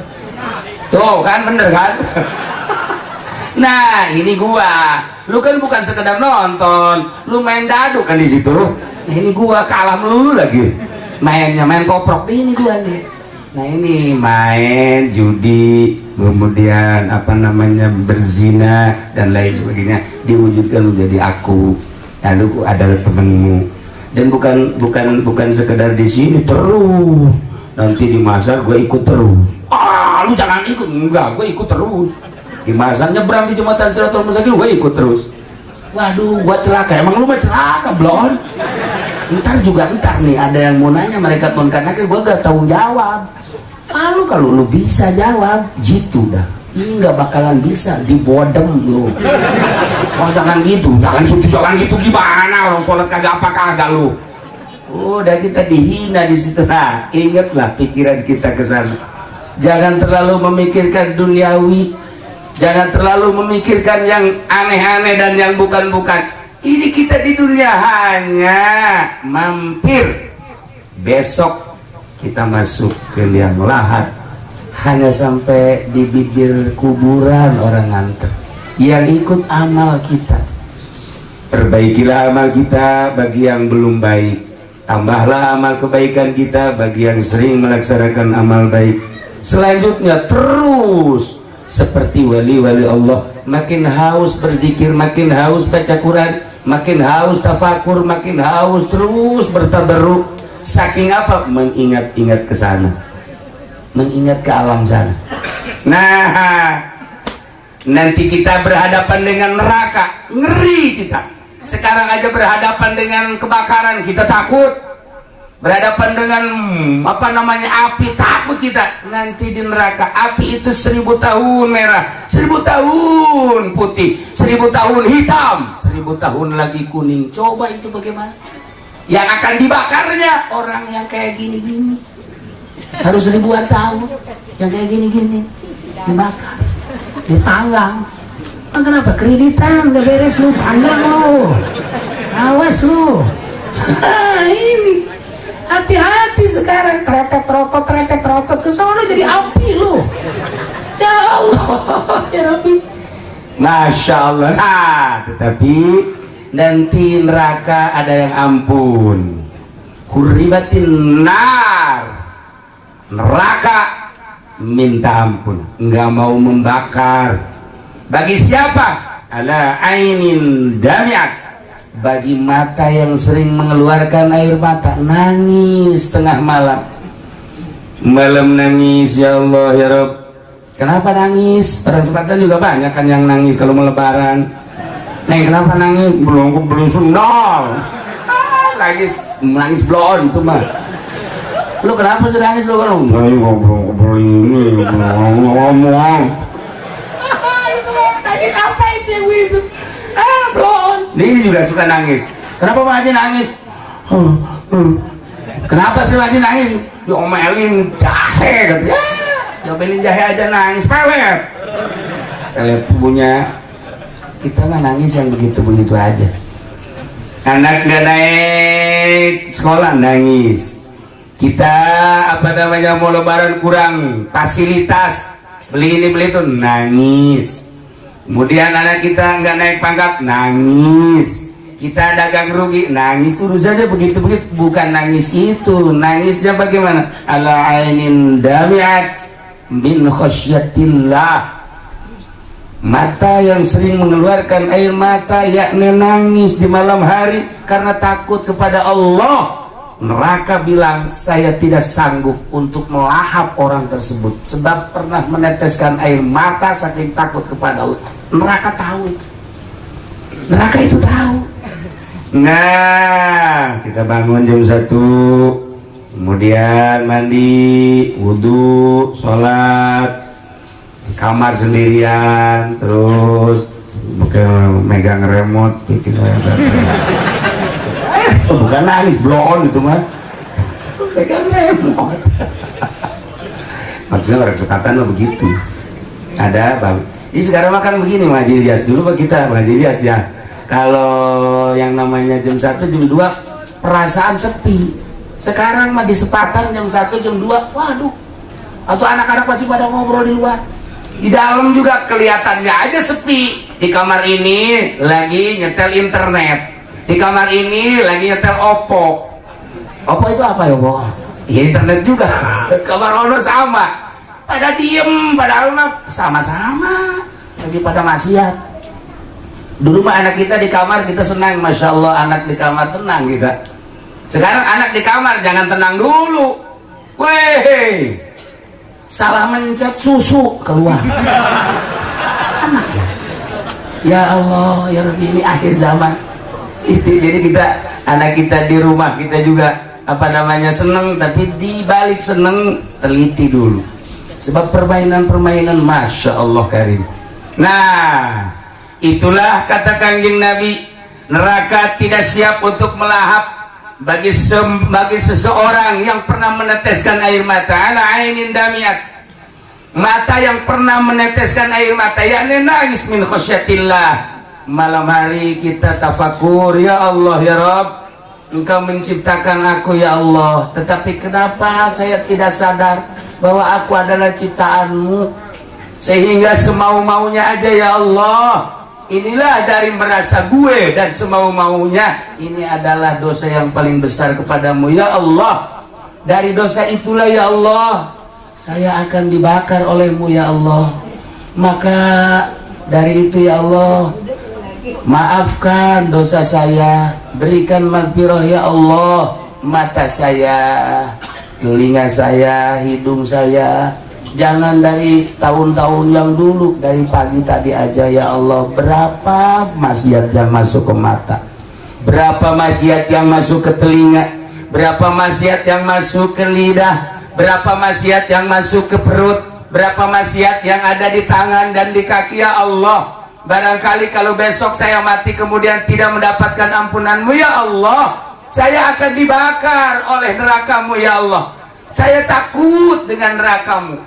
Tuh kan, bener kan? Nah, ini gua. Lu kan bukan sekedar nonton, lu main dadu kan di situ. Nah, ini gua kalah melulu lagi. Main koprok. Ini gua nih. Nah ini main judi, kemudian apa namanya berzina dan lain sebagainya diwujudkan menjadi aku. Lalu adalah temanmu, dan bukan sekedar di sini terus. Nanti di masa gue ikut terus. Lu jangan ikut, enggak, gue ikut terus. Di masa nyebrang di jembatan Siratul Mustaqim gue ikut terus. Waduh, gue celaka. Emang lu mah celaka belum? Ntar nih ada yang mau nanya malaikat munkar nakir, gue gak tahu jawab. Lalu kalau lu bisa jawab, jitu dah. Ini nggak bakalan bisa, dibodem lu. Oh jangan gitu gimana? Orang sholat kagak lu. Udah kita dihina di situ. Nah, ingatlah pikiran kita ke sana. Jangan terlalu memikirkan duniawi. Jangan terlalu memikirkan yang aneh-aneh dan yang bukan-bukan. Ini kita di dunia hanya mampir. Besok kita masuk ke liang lahat, hanya sampai di bibir kuburan orang nganter. Yang ikut amal kita. Perbaikilah amal kita bagi yang belum baik. Tambahlah amal kebaikan kita bagi yang sering melaksanakan amal baik. Selanjutnya terus seperti wali-wali Allah, makin haus berzikir, makin haus baca Quran, makin haus tafakur, makin haus terus bertadarruk. Saking apa? Mengingat-ingat ke sana, mengingat ke alam sana. Nah, nanti kita berhadapan dengan neraka, ngeri kita. Sekarang aja berhadapan dengan kebakaran kita takut. Berhadapan dengan apa namanya api, takut kita. Nanti di neraka api itu 1000 tahun merah, 1000 tahun putih, 1000 tahun hitam, 1000 tahun lagi kuning. Coba itu bagaimana? Yang akan dibakarnya orang yang kayak gini-gini, harus ribuan tahun. Yang kayak gini-gini dibakar, dipanggang. Kenapa? Kreditan gak beres lu, panggang lu, awas lu. Ini hati-hati sekarang, tretet rotot ke sana jadi api lu. Ya Allah, ya Rabbi, Masya Allah. Nah, tetapi nanti neraka ada yang ampun. Hurribatin nar, neraka minta ampun, nggak mau membakar. Bagi siapa? Ala ainin damiat, bagi mata yang sering mengeluarkan air mata, nangis tengah malam. Malam nangis, ya Allah ya Rabb. Kenapa nangis? Orang Selatan juga banyak kan yang nangis kalau mau lebaran. Neng kenapa nangis? Belum sundal. Nangis blon itu mah. Lu kenapa sih nangis lu kan? Belum ini ngomong. Itu nangis apa itu yang itu? Blon. Ini juga suka nangis. Kenapa Pak Haji nangis? Kenapa sih Pak Haji nangis? Diomelin jahe katanya. Diomelin jahe aja nangis, pelet. Pelet punya. Kita mah nangis yang begitu-begitu aja. Anak nggak naik sekolah nangis. Kita apa namanya mau lebaran kurang fasilitas, beli ini beli itu nangis. Kemudian anak kita nggak naik pangkat nangis. Kita dagang rugi nangis. Urusannya begitu-begitu, bukan nangis itu. Nangisnya bagaimana? Ala ainin damiat min khasyatillah. Mata yang sering mengeluarkan air mata, yakni nangis di malam hari karena takut kepada Allah. Neraka bilang, saya tidak sanggup untuk melahap orang tersebut sebab pernah meneteskan air mata saking takut kepada Allah. Neraka tahu itu. Neraka itu tahu. Nah, kita bangun jam 1, kemudian mandi, wudhu, sholat, kamar sendirian, terus megang remote bikin bukan nangis, blow on itu mah, megang remote. Maksudnya orang sekatan lo begitu. Ada bang. Ini sekarang makan begini Haji Ilyas. Dulu kita Haji Ilyas ya. Kalau yang namanya jam 1, jam 2 perasaan sepi. Sekarang mah di sepatan jam 1, jam 2, waduh. Atau anak-anak masih pada ngobrol di luar. Di dalam juga kelihatannya aja sepi. Di kamar ini lagi nyetel internet. Di kamar ini lagi nyetel Oppo. Oppo itu apa ya, Bo? internet juga. Kamar ono sama, pada diem, padahal mah sama-sama lagi pada maksiat. Dulu mah anak kita di kamar kita senang, masya Allah, anak di kamar tenang kita. Sekarang anak di kamar jangan tenang dulu, weh, salah mencet susu keluar. Anak ya. Ya Allah, ya Rabbi, ini akhir zaman. Itu jadi kita, anak kita di rumah kita juga apa namanya seneng, tapi di balik seneng teliti dulu. Sebab permainan-permainan masya Allah karim. Nah, itulah kata Kangjeng Nabi, neraka tidak siap untuk melahap bagi seseorang yang pernah meneteskan air mata. Ala ainin damiat, mata yang pernah meneteskan air mata, yakni nangis min khosyatillah. Malam hari kita tafakur, ya Allah ya Rabb, Engkau menciptakan aku ya Allah, tetapi kenapa saya tidak sadar bahwa aku adalah ciptaanmu, sehingga semau-maunya aja ya Allah. Inilah dari merasa gue dan semau-maunya, ini adalah dosa yang paling besar kepadamu ya Allah. Dari dosa itulah ya Allah saya akan dibakar olehmu ya Allah. Maka dari itu ya Allah, maafkan dosa saya, berikan maghfirah ya Allah, mata saya, telinga saya, hidung saya. Jangan dari tahun-tahun yang dulu, dari pagi tadi aja ya Allah. Berapa maksiat yang masuk ke mata, berapa maksiat yang masuk ke telinga, berapa maksiat yang masuk ke lidah, berapa maksiat yang masuk ke perut, berapa maksiat yang ada di tangan dan di kaki ya Allah. Barangkali kalau besok saya mati kemudian tidak mendapatkan ampunanmu ya Allah, saya akan dibakar oleh nerakamu ya Allah. Saya takut dengan nerakamu.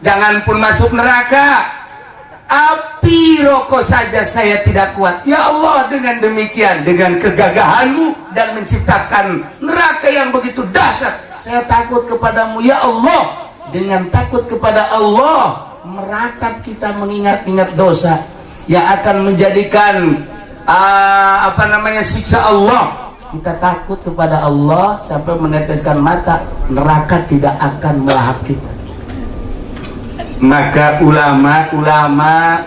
Jangan pun masuk neraka, api rokok saja saya tidak kuat ya Allah. Dengan demikian, dengan kegagahanmu dan menciptakan neraka yang begitu dahsyat, saya takut kepadamu ya Allah. Dengan takut kepada Allah, meratap kita mengingat-ingat dosa yang akan menjadikan siksa Allah. Kita takut kepada Allah sampai meneteskan mata, neraka tidak akan melahap kita. Maka ulama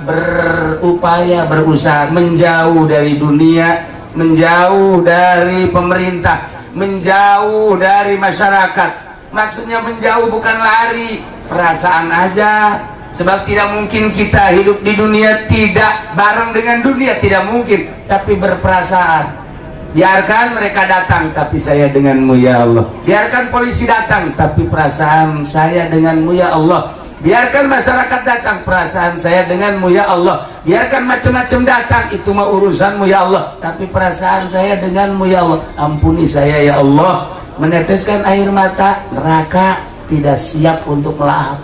berupaya, berusaha menjauh dari dunia, menjauh dari pemerintah, menjauh dari masyarakat. Maksudnya menjauh bukan lari, perasaan aja. Sebab tidak mungkin kita hidup di dunia tidak bareng dengan dunia, tidak mungkin. Tapi berperasaan. Biarkan mereka datang, tapi saya denganmu ya Allah. Biarkan polisi datang, tapi perasaan saya denganmu ya Allah. Biarkan masyarakat datang, perasaan saya denganmu ya Allah. Biarkan macam-macam datang, itu mah urusanmu ya Allah, tapi perasaan saya denganmu ya Allah. Ampuni saya ya Allah. Meneteskan air mata, neraka tidak siap untuk melahap.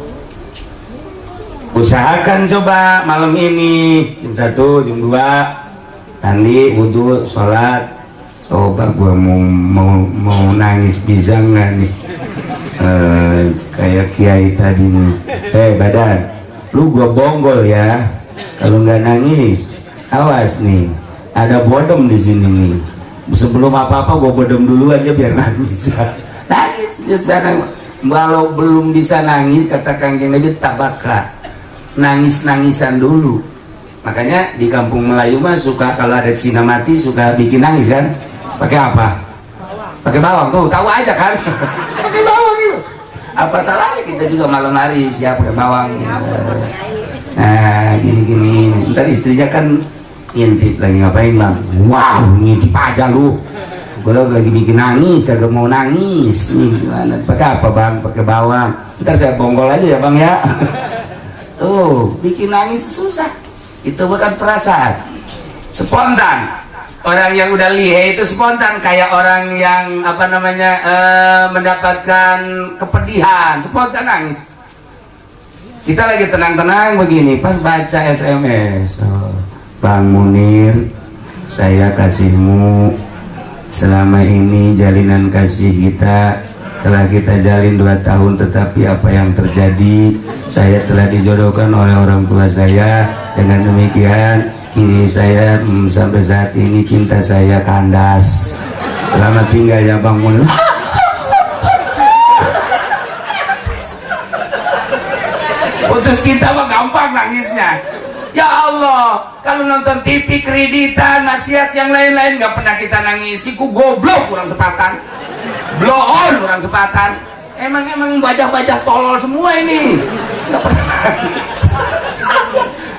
Usahakan coba malam ini jam 1, jam 2 mandi, wudhu, sholat. Coba gua mau nangis bisa nggak nih? Kayak kiai tadi nih. Badan, lu gua bonggol ya. Kalau nggak nangis, awas nih. Ada bodom di sini nih. Sebelum apa-apa gua bodom dulu aja biar nangis. Nangis, biar. Kalau belum bisa nangis, kata Kangjeng Nabi, tabaka. Nangis-nangisan dulu. Makanya di kampung Melayu mah suka kalau ada Cina mati suka bikin nangis kan? Pakai apa? Pakai bawang tuh, tahu aja kan? Pakai bawang itu. Apa salahnya kita juga malam hari siap pakai bawang gitu. Nah, gini-gini. Ntar istrinya kan ngintip lagi, ngapain bang? Wow, ngintip aja lu. Kalau lagi bikin nangis, kagak mau nangis. Nih gimana? Pakai apa bang? Pakai bawang. Ntar saya bonggol aja ya bang ya. Tuh, bikin nangis susah. Itu bukan perasaan, spontan. Orang yang udah lihe itu spontan, kayak orang yang mendapatkan kepedihan, spontan nangis. Kita lagi tenang-tenang begini, pas baca SMS, Bang Munir, saya kasihmu. Selama ini jalinan kasih kita telah kita jalin 2 tahun, tetapi apa yang terjadi, saya telah dijodohkan oleh orang tua saya. Dengan demikian kini saya sampai saat ini cinta saya kandas. Selamat tinggal ya Bang Munir. Putus cinta mah gampang nangisnya. Ya Allah, kalau nonton TV kreditan, nasihat yang lain-lain nggak pernah kita nangisi. Ku goblok kurang sepatan, blow on kurang sepatan. Emang bajak-bajak tolol semua ini, nggak pernah nangis.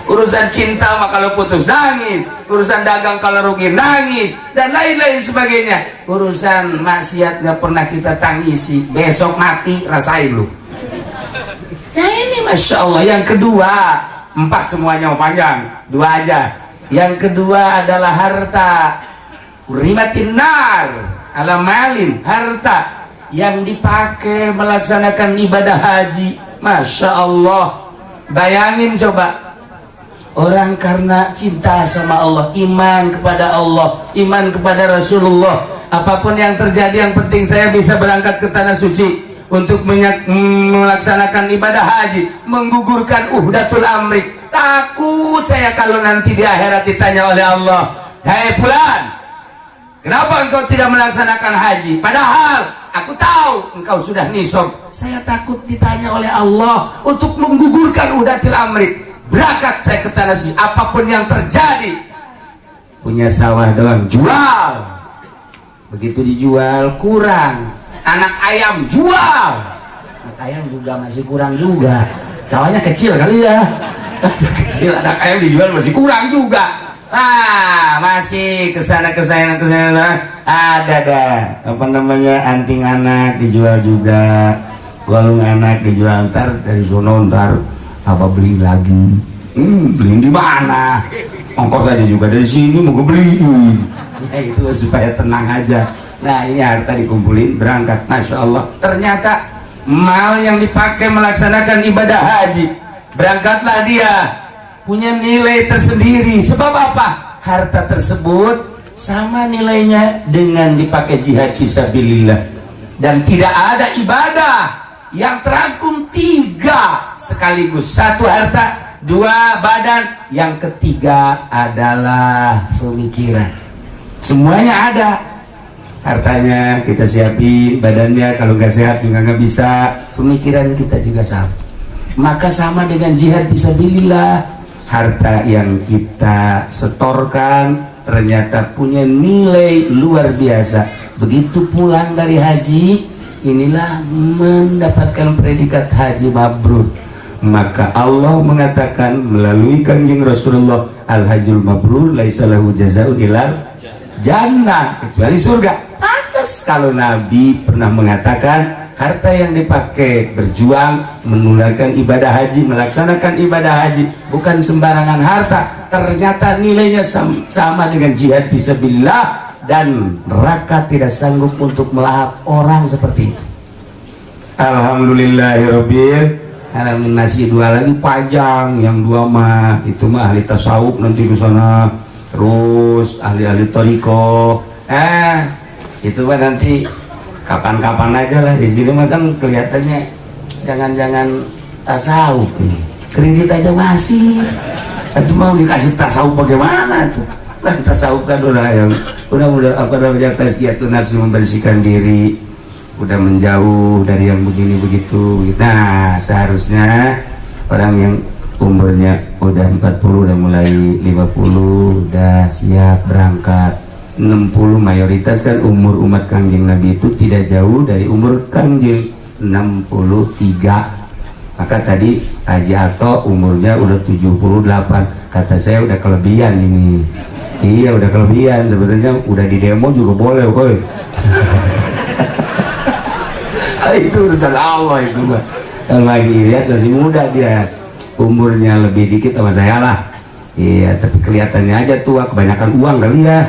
Urusan cinta mah kalau putus nangis, urusan dagang kalau rugi nangis, dan lain-lain sebagainya. Urusan maksiat nggak pernah kita tangisi. Besok mati rasain lu. Ya ini masya Allah. Yang kedua, 4 semuanya panjang, 2 aja. Yang kedua adalah harta. Urimatin nar ala malin, harta yang dipakai melaksanakan ibadah haji. Masya Allah. Bayangin coba, orang karena cinta sama Allah, iman kepada Allah, iman kepada Rasulullah, apapun yang terjadi yang penting saya bisa berangkat ke tanah suci untuk melaksanakan ibadah haji, menggugurkan uhdatul amri. Takut saya kalau nanti di akhirat ditanya oleh Allah, "Hai fulan, kenapa engkau tidak melaksanakan haji? Padahal aku tahu engkau sudah nisab." Saya takut ditanya oleh Allah untuk menggugurkan uhdatul amri. Berangkat saya ke tanah suci, apapun yang terjadi. Punya sawah doang, jual. Begitu dijual kurang, anak ayam jual. Anak ayam juga masih kurang juga. Sawahnya kecil kali ya. Kecil, anak ayam dijual masih kurang juga. Masih kesana ada dah. Apa namanya, anting anak dijual juga, golong anak dijual. Ntar dari sono ntar apa beli lagi, beliin di mana, ongkos aja juga dari sini mau gue beliin. Ya itu supaya tenang aja. Nah ini harta dikumpulin berangkat, masya Allah. Ternyata mal yang dipakai melaksanakan ibadah haji, berangkatlah dia, punya nilai tersendiri. Sebab apa? Harta tersebut sama nilainya dengan dipakai jihad fisabilillah. Dan tidak ada ibadah yang terangkum 3 sekaligus. 1 harta, 2 badan, yang ketiga adalah pemikiran. Semuanya ada. Hartanya kita siapin, badannya kalau nggak sehat juga nggak bisa, pemikiran kita juga sama. Maka sama dengan jihad fisabilillah, harta yang kita setorkan ternyata punya nilai luar biasa. Begitu pulang dari haji, inilah mendapatkan predikat haji mabrur. Maka Allah mengatakan melalui kanjeng Rasulullah, al hajjul mabrur laisa lahu jazaa'un ilal jannah, kecuali surga. Pantas kalau Nabi pernah mengatakan harta yang dipakai berjuang menunaikan ibadah haji, melaksanakan ibadah haji bukan sembarangan harta. Ternyata nilainya sama dengan jihad fisabilillah, dan neraka tidak sanggup untuk melahap orang seperti itu. Alhamdulillahirabbil alamin. Masih 2 lagi panjang. Yang 2 mah itu mah ahli tasawuf nanti ke sana, terus ahli-ahli thariqah. Itu mah nanti kapan-kapan aja lah. Di sini mah kan kelihatannya jangan-jangan tasawuf ini. Kredit aja masih. Itu mau dikasih tasawuf bagaimana tuh? Nah, tasawuf kan udah apa namanya, tazkiyatun nafsu, membersihkan diri, udah menjauh dari yang begini begitu. Nah, seharusnya orang yang umurnya udah 40, udah mulai 50, udah siap berangkat. 60 mayoritas kan umur umat kanjeng Nabi itu tidak jauh dari umur kanjeng, 63. Maka tadi Haji Ato umurnya udah 78. Kata saya udah kelebihan ini. Iya udah kelebihan, sebenarnya udah di demo juga boleh kok. Itu urusan Allah itu mah. Kalau lagi Ilyas masih muda, dia umurnya lebih dikit sama saya lah. Iya, tapi kelihatannya aja tua, kebanyakan uang kali ya.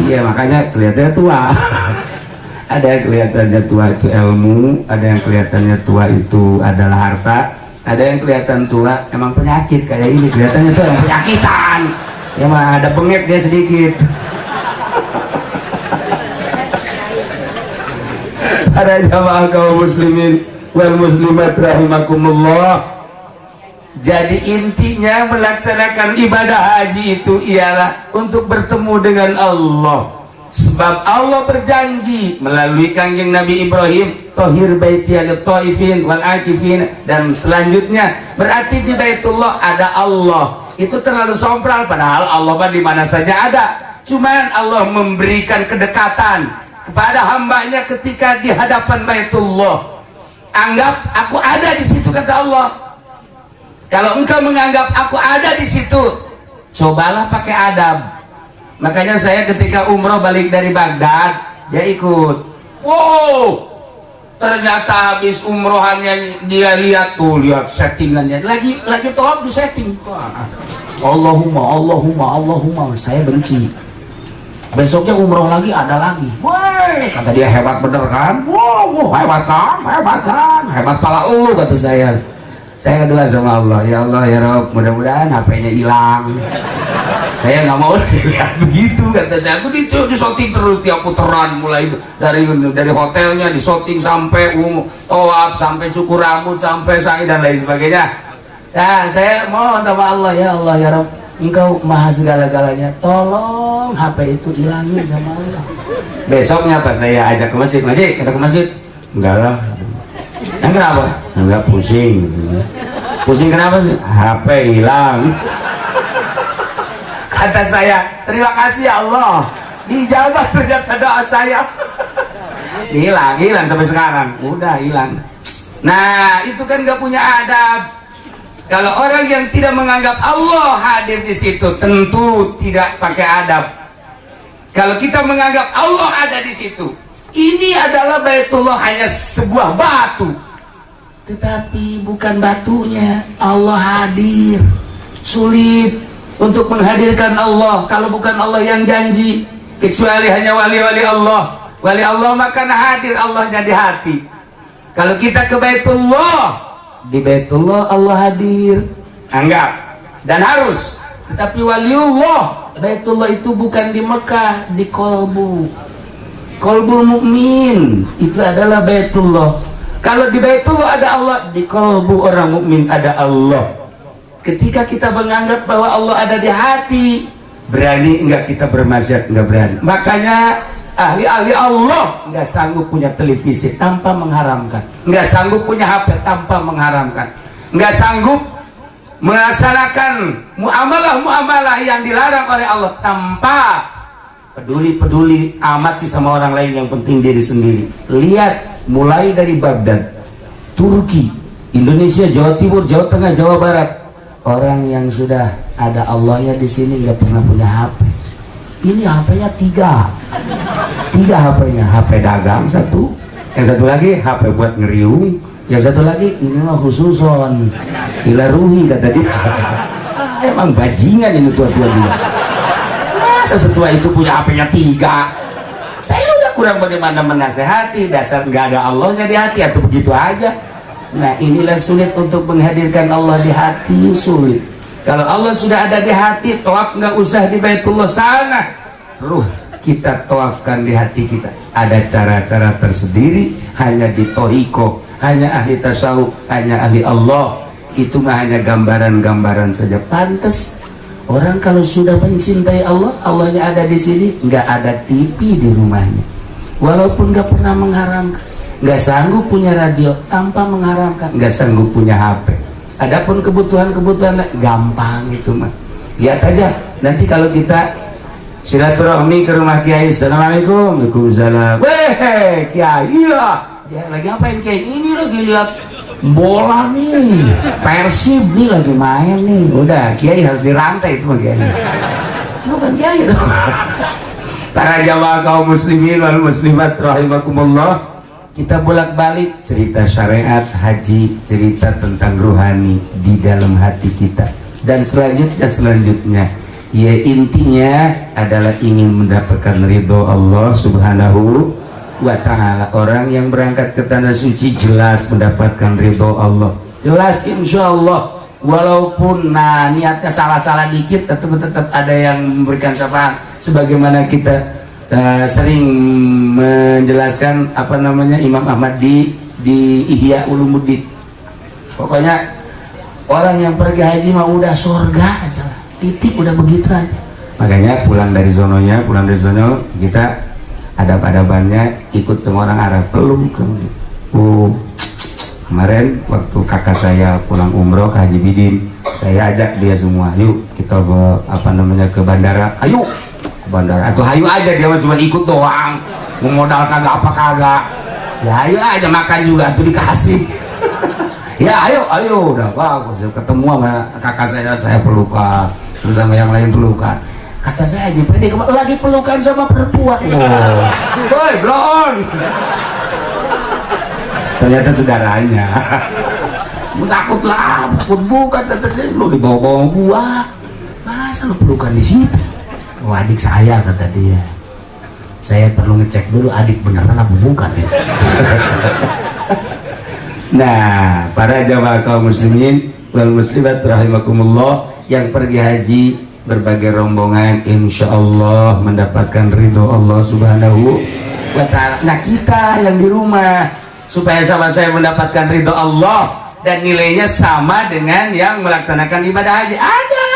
Iya, makanya kelihatannya tua. Ada yang kelihatannya tua itu ilmu, ada yang kelihatannya tua itu adalah harta, ada yang kelihatan tua emang penyakit kayak ini, kelihatannya tuh yang penyakitan. Ya mah ada bengek dia sedikit. Para jamaah kaum muslimin wal muslimat rahimakumullah. Jadi intinya melaksanakan ibadah haji itu ialah untuk bertemu dengan Allah. Sebab Allah berjanji melalui kanjeng Nabi Ibrahim, Tohir baiti lit-thaifin wal akifin, dan selanjutnya berarti di Baitullah ada Allah. Itu terlalu sompral, padahal Allah mah di mana saja ada. Cuman Allah memberikan kedekatan kepada hambanya ketika di hadapan Baitullah. Anggap aku ada di situ, kata Allah. Kalau engkau menganggap aku ada di situ, cobalah pakai adab. Makanya saya ketika umroh balik dari Baghdad, dia ikut. Wow, ternyata habis umrohannya dia lihat tuh, lihat settingannya, lagi tolong di setting. Allahumma, saya benci. Besoknya umroh lagi, ada lagi. Woi, kata dia, hebat bener kan? Wow, hebat kan? Hebat pala lu, kata saya. Saya doa sama Allah, ya Allah ya Rob, mudah-mudahan HP-nya hilang. Saya nggak mau dilihat begitu, kata saya. Aku disoting terus tiap putaran, mulai dari hotelnya disoting sampai tawaf, sampai cukur rambut, sampai sa'i dan lain sebagainya. Nah, saya mohon sama Allah, ya Allah ya Rob, Engkau maha segala-galanya, tolong HP itu hilangin sama Allah. Besoknya pas saya ajak ke masjid, kita ke masjid, enggak lah. Yang kenapa? Enggak, pusing. Pusing kenapa sih? HP hilang. Kata saya, terima kasih ya Allah, dijawab ternyata doa saya. Hilang sampai sekarang, udah hilang. Nah, itu kan gak punya adab. Kalau orang yang tidak menganggap Allah hadir di situ, tentu tidak pakai adab. Kalau kita menganggap Allah ada di situ, ini adalah Baitullah hanya sebuah batu, tetapi bukan batunya. Allah hadir. Sulit untuk menghadirkan Allah kalau bukan Allah yang janji, kecuali hanya wali-wali Allah. Wali Allah maka hadir Allahnya di hati. Kalau kita ke Baitullah, di Baitullah Allah hadir, anggap dan harus. Tetapi waliullah, Baitullah itu bukan di Mekah, di kolbu. Kolbul mukmin itu adalah Baitullah. Kalau di Baitullah ada Allah, di kolbu orang mukmin ada Allah. Ketika kita menganggap bahwa Allah ada di hati, berani enggak kita bermaksiat? Enggak berani. Makanya ahli-ahli Allah nggak sanggup punya televisi tanpa mengharamkan, nggak sanggup punya HP tanpa mengharamkan, nggak sanggup melaksanakan muamalah yang dilarang oleh Allah tanpa peduli amat sih sama orang lain, yang penting diri sendiri. Lihat mulai dari Baghdad, Turki, Indonesia, Jawa Timur, Jawa Tengah, Jawa Barat, orang yang sudah ada Allahnya di sini nggak pernah punya HP. Ini HP-nya tiga HP-nya, HP dagang satu, yang satu lagi HP buat ngeriung, yang satu lagi ini mah khususon ilaruhi, kata dia. Emang bajingan ini tua-tua dia. Masa setua itu punya HP-nya tiga? Saya udah kurang bagaimana menasehati, dasar nggak ada Allahnya di hati atau begitu aja. Nah, inilah sulit untuk menghadirkan Allah di hati, sulit. Kalau Allah sudah ada di hati, tawaf nggak usah di Baitullah sana, ruh kita tawafkan di hati kita. Ada cara-cara tersendiri, hanya di tohiko, hanya ahli tasawuf, hanya ahli Allah. Itu mah hanya gambaran-gambaran saja. Pantes orang kalau sudah mencintai Allah, Allahnya ada di sini, nggak ada TV di rumahnya, walaupun nggak pernah mengharamkan, nggak sanggup punya radio tanpa mengharamkan, nggak sanggup punya HP. Adapun kebutuhan-kebutuhan gampang itu mah. Lihat aja nanti kalau kita silaturahmi ke rumah Kiai, assalamualaikum, waalaikumsalam. Weh Kiai, iya. Dia lagi ngapain Kiai? Ini lagi lihat bola nih, Persib nih lagi main nih. Udah, Kiai harus dirantai itu mah Kiai. Bukan Kiai itu. Para jamaah kaum muslimin wal muslimat rahimakumullah, kita bolak-balik cerita syariat, haji, cerita tentang ruhani di dalam hati kita, dan selanjutnya ya intinya adalah ingin mendapatkan ridho Allah subhanahu wa ta'ala. Orang yang berangkat ke tanah suci jelas mendapatkan ridho Allah, jelas insya Allah. Walaupun niatnya salah-salah dikit, tetap ada yang memberikan syafaat. Sebagaimana kita sering menjelaskan Imam Ahmad di Ihya Ulumuddin. Pokoknya orang yang pergi haji mah udah surga aja lah, titik, udah begitu aja. Makanya pulang dari sono kita adab-adabannya ikut semua orang Arab, peluk. Kemarin waktu kakak saya pulang umroh ke Haji Bidin, saya ajak dia semua, yuk kita ke bandara, ayo ke bandara, atau ayo aja, dia cuma ikut doang, mau modal kagak apa kagak, ya ayo aja, makan juga tuh dikasih. Ya ayo udah bagus, ketemu sama kakak saya pelukan, terus sama yang lain pelukan. Kata saya Haji Pede lagi pelukan sama perempuan. Woi blon. Ternyata saudaranya. Takut bukan, kata saya, lu dibawa-bawa buah, masa lu pelukan di situ? Oh adik saya, kata dia. Saya perlu ngecek dulu adik beneran apa bukan ya. Nah, para jamaah kaum muslimin wal muslimat rahimakumullah yang pergi haji berbagai rombongan, insya Allah mendapatkan ridho Allah subhanahu wa ta'ala. Nah kita yang di rumah, supaya sama saya mendapatkan ridho Allah dan nilainya sama dengan yang melaksanakan ibadah haji, ada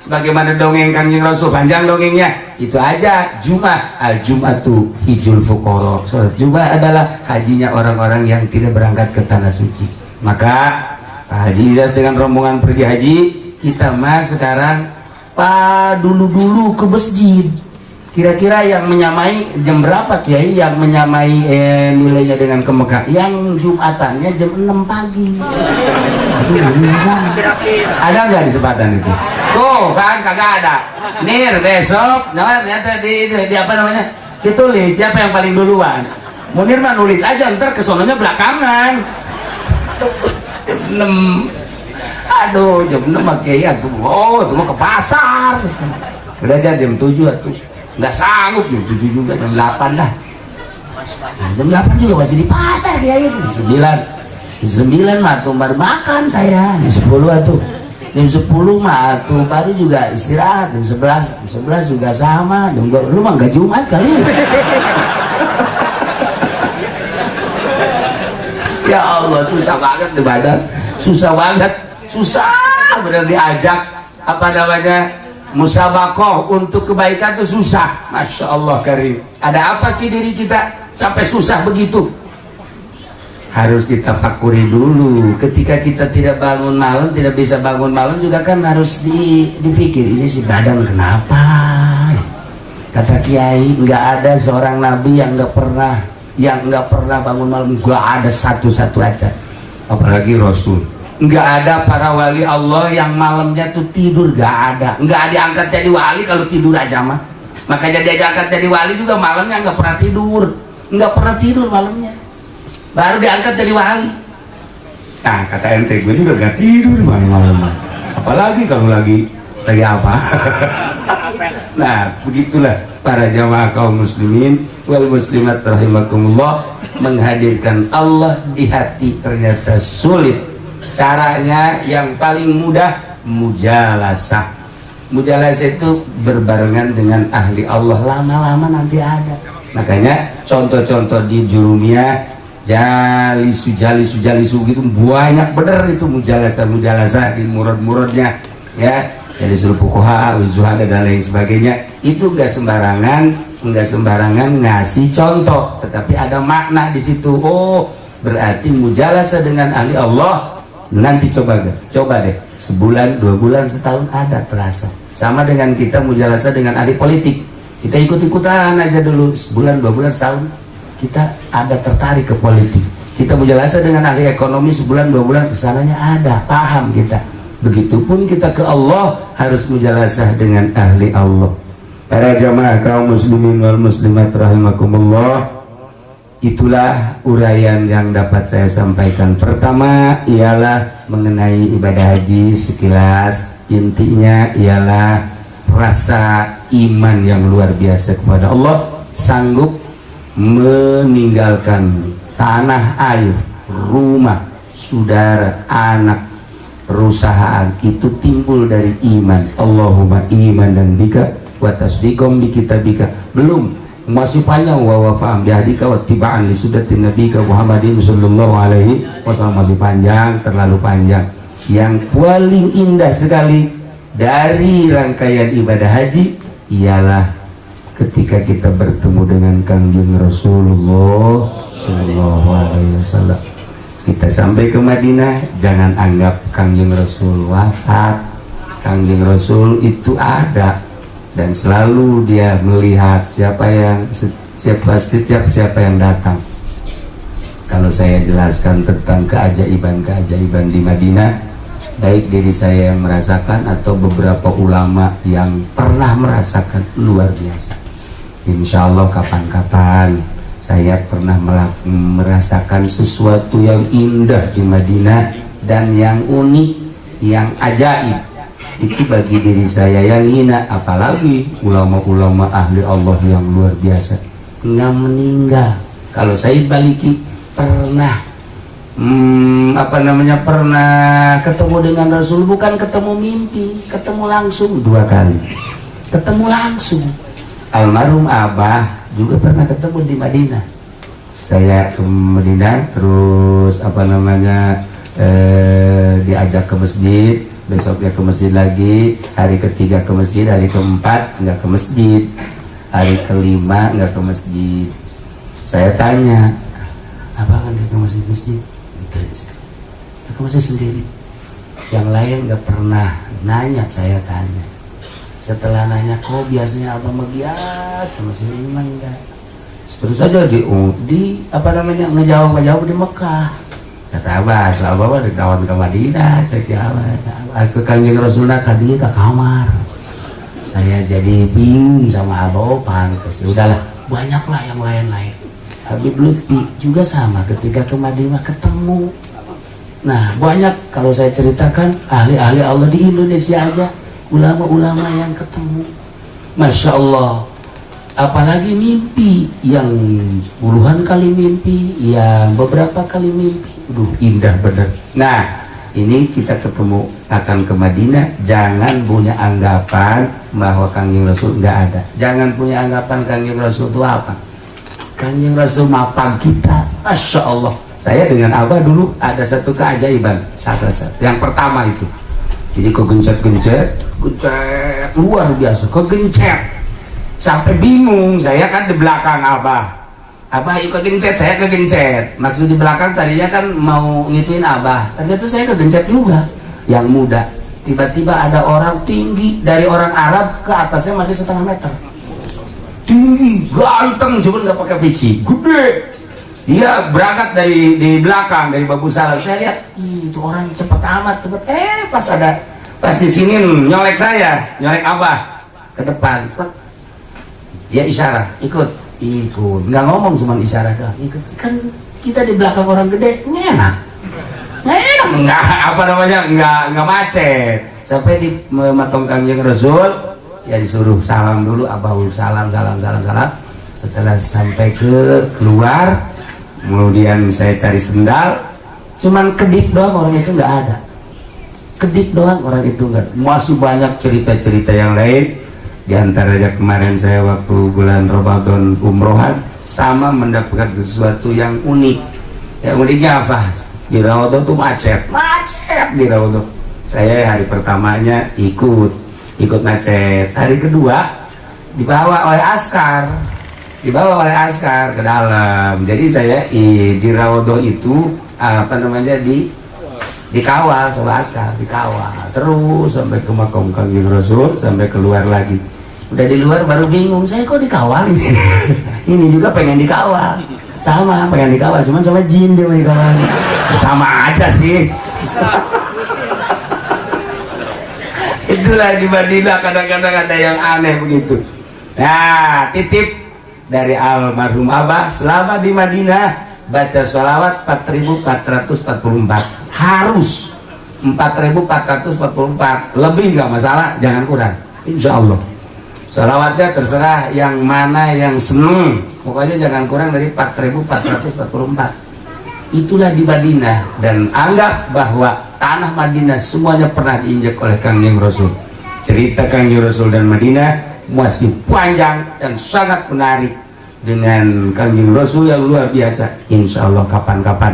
sebagaimana dongeng Kanjeng Rasul, panjang dongengnya, itu aja. Al-Jum'atu hijul fuqara, sholat Jumat adalah hajinya orang-orang yang tidak berangkat ke tanah suci. Maka Haji Ijaz dengan rombongan pergi haji, kita mas sekarang dulu ke masjid. Kira-kira yang menyamai jam berapa Kiai, yang menyamai nilainya dengan ke Mekah? Yang Jumatannya jam 6 pagi. Ada nggak kesempatan itu? Tuh kan kagak ada. Nir besok, ternyata di apa namanya? Ditulis siapa yang paling duluan. Munir mah nulis aja, ntar kesononya belakangan. Jam 6. Aduh, jam 6 mah Kiai tuh. Oh, tuh ke pasar. Udah aja jam 7 tuh. Nggak sanggup, jam 7 juga, jam 8 dah. Nah, jam 8 juga masih di pasar Kiai. Jam 9 mah tuh baru makan saya. Jam 10 tuh. Jam 10 mah tuh baru juga istirahat. Jam 11 juga sama. Jam 2 lu mah nggak Jumat kali. Ya Allah, susah banget di badan. Susah bener diajak apa namanya musabakoh untuk kebaikan tuh susah. Masya Allah karim. Ada apa sih diri kita sampai susah begitu? Harus kita fakuri dulu. Ketika kita tidak bangun malam, tidak bisa bangun malam juga kan harus dipikir, ini si badan kenapa? Kata Kiai, nggak ada seorang nabi yang nggak pernah bangun malam. Nggak ada satu-satu aja. Apalagi Rasul. Nggak ada para wali Allah yang malamnya tuh tidur, nggak ada. Nggak diangkat jadi wali kalau tidur aja mah. Makanya dia diangkat jadi wali juga malamnya nggak pernah tidur malamnya. Baru diangkat jadi wali. Nah kata ente, gue juga nggak tidur malam-malam. Apalagi kalau lagi apa? Nah begitulah para jamaah kaum muslimin wal muslimat rahimakumullah, menghadirkan Allah di hati ternyata sulit. Caranya yang paling mudah mujalasah. Mujalasah itu berbarengan dengan ahli Allah, lama-lama nanti ada. Makanya contoh-contoh di Jurumiyah, jalisu gitu banyak bener itu mujalasah di murad-muradnya ya, jadi suruh fuqaha wizuhada dan lain sebagainya. Itu enggak sembarangan ngasih contoh, tetapi ada makna di situ. Oh berarti mujalasah dengan ahli Allah. Nanti coba deh sebulan, 2 bulan, setahun ada terasa. Sama dengan kita mujalasah dengan ahli politik, kita ikut-ikutan aja dulu sebulan, 2 bulan, setahun kita ada tertarik ke politik. Kita mujalasah dengan ahli ekonomi sebulan, 2 bulan, kesananya ada, paham kita. Begitupun kita ke Allah harus mujalasah dengan ahli Allah. Para jamaah kaum muslimin wal muslimat rahimakumullah, itulah uraian yang dapat saya sampaikan. Pertama ialah mengenai ibadah haji sekilas. Intinya ialah rasa iman yang luar biasa kepada Allah, sanggup meninggalkan tanah air, rumah, saudara, anak, perusahaan, itu timbul dari iman. Allahumma iman dan bika wa tasdiqom bi kitabika. Belum, masih panjang wa wafa'am bihdika wa tiba'an li sunnatin nabiyika Muhammadin sallallahu alaihi wasallam. Masih panjang, terlalu panjang. Yang paling indah sekali dari rangkaian ibadah haji ialah ketika kita bertemu dengan Kangjeng Rasulullah Sallallahu Alaihi Wasallam. Kita sampai ke Madinah, jangan anggap Kangjeng Rasul wafat. Kangjeng Rasul itu ada dan selalu dia melihat siapa yang datang. Kalau saya jelaskan tentang keajaiban di Madinah, baik diri saya yang merasakan atau beberapa ulama yang pernah merasakan, luar biasa. Insya Allah kapan-kapan saya pernah merasakan sesuatu yang indah di Madinah dan yang unik, yang ajaib. Itu bagi diri saya yang hina, apalagi ulama-ulama ahli Allah yang luar biasa nggak meninggal. Kalau Said Baliki pernah pernah ketemu dengan Rasul, bukan ketemu mimpi, ketemu langsung 2 kali, ketemu langsung. Almarhum Abah juga pernah ketemu di Madinah. Saya ke Madinah, terus diajak ke masjid, besoknya ke masjid lagi, hari ketiga ke masjid, hari keempat nggak ke masjid, hari kelima nggak ke masjid. Saya tanya, apa kan ke masjid? Ke masjid sendiri. Yang lain nggak pernah nanya, saya tanya. Setelah nanya, kok biasanya abang magiat ke masjid ini enggak? Terus aja ngejawab di Mekah. Kata abah di kawan ke Madinah, cek ke Kangjeng Rasulullah tadi ke kamar. Saya jadi bingung sama abah, pantes. Udahlah, banyaklah yang lain-lain. Habib Lutfi juga sama, ketika ke Madinah ketemu. Nah, banyak kalau saya ceritakan ahli-ahli Allah di Indonesia aja, ulama-ulama yang ketemu. Masya Allah. Apalagi mimpi yang puluhan kali mimpi, yang beberapa kali mimpi. Indah benar. Nah, ini kita ketemu akan ke Madinah, jangan punya anggapan bahwa Kangjeng Rasul nggak ada. Jangan punya anggapan Kangjeng Rasul itu apa. Kangjeng Rasul mapang kita, Masya Allah. Saya dengan Abah dulu ada satu keajaiban. Yang pertama itu, jadi kok gencet luar biasa, kok gencet sampai bingung. Saya kan di belakang Abah ikut gencet, saya kegencet. Maksud di belakang tadinya kan mau ngituin Abah, ternyata saya kegencet juga. Yang muda, tiba-tiba ada orang tinggi dari orang Arab, ke atasnya masih 1,5 meter, tinggi, ganteng, cuma nggak pakai peci, gede. Dia berangkat dari di belakang, dari Babu Salam. Saya lihat, itu orang cepet amat, pas di sini nyolek Abah ke depan. Dia isyarat, ikut, nggak ngomong, cuma isyarat, ikut. Kan kita di belakang orang gede, nggak macet. Sampai di makom Kangjeng Rasul, saya disuruh salam dulu, Abah salam. Setelah sampai keluar, kemudian saya cari sendal, cuman kedip doang, orang itu nggak ada. Kedip doang, orang itu nggak. Masih banyak cerita-cerita yang lain. Di antaranya kemarin saya waktu bulan Ramadan umrohan, sama mendapatkan sesuatu yang unik. Yang uniknya apa? Di Rawadhan tuh macet di Rawadhan. Saya hari pertamanya ikut macet. Hari kedua dibawa oleh askar ke dalam. Jadi saya di Rawadhan itu dikawal sama askar, terus sampai ke makam Kangjeng Rasul, sampai keluar lagi. Udah di luar baru bingung, saya kok dikawal ini. Ini juga pengen dikawal, sama pengen dikawal, cuman sama jin dia mau dikawal. Sama aja sih. Itulah di Madinah kadang-kadang ada yang aneh begitu. Nah, titip dari almarhum Abah, selama di Madinah baca sholawat 4.444, harus 4.444, lebih nggak masalah, jangan kurang, insya Allah. Sholawatnya terserah yang mana yang seneng, pokoknya jangan kurang dari 4.444. Itulah di Madinah, dan anggap bahwa tanah Madinah semuanya pernah diinjak oleh Kangjeng Rasul. Cerita Kangjeng Rasul dan Madinah masih panjang dan sangat menarik, dengan Kangjeng Rasul yang luar biasa. Insya Allah kapan-kapan.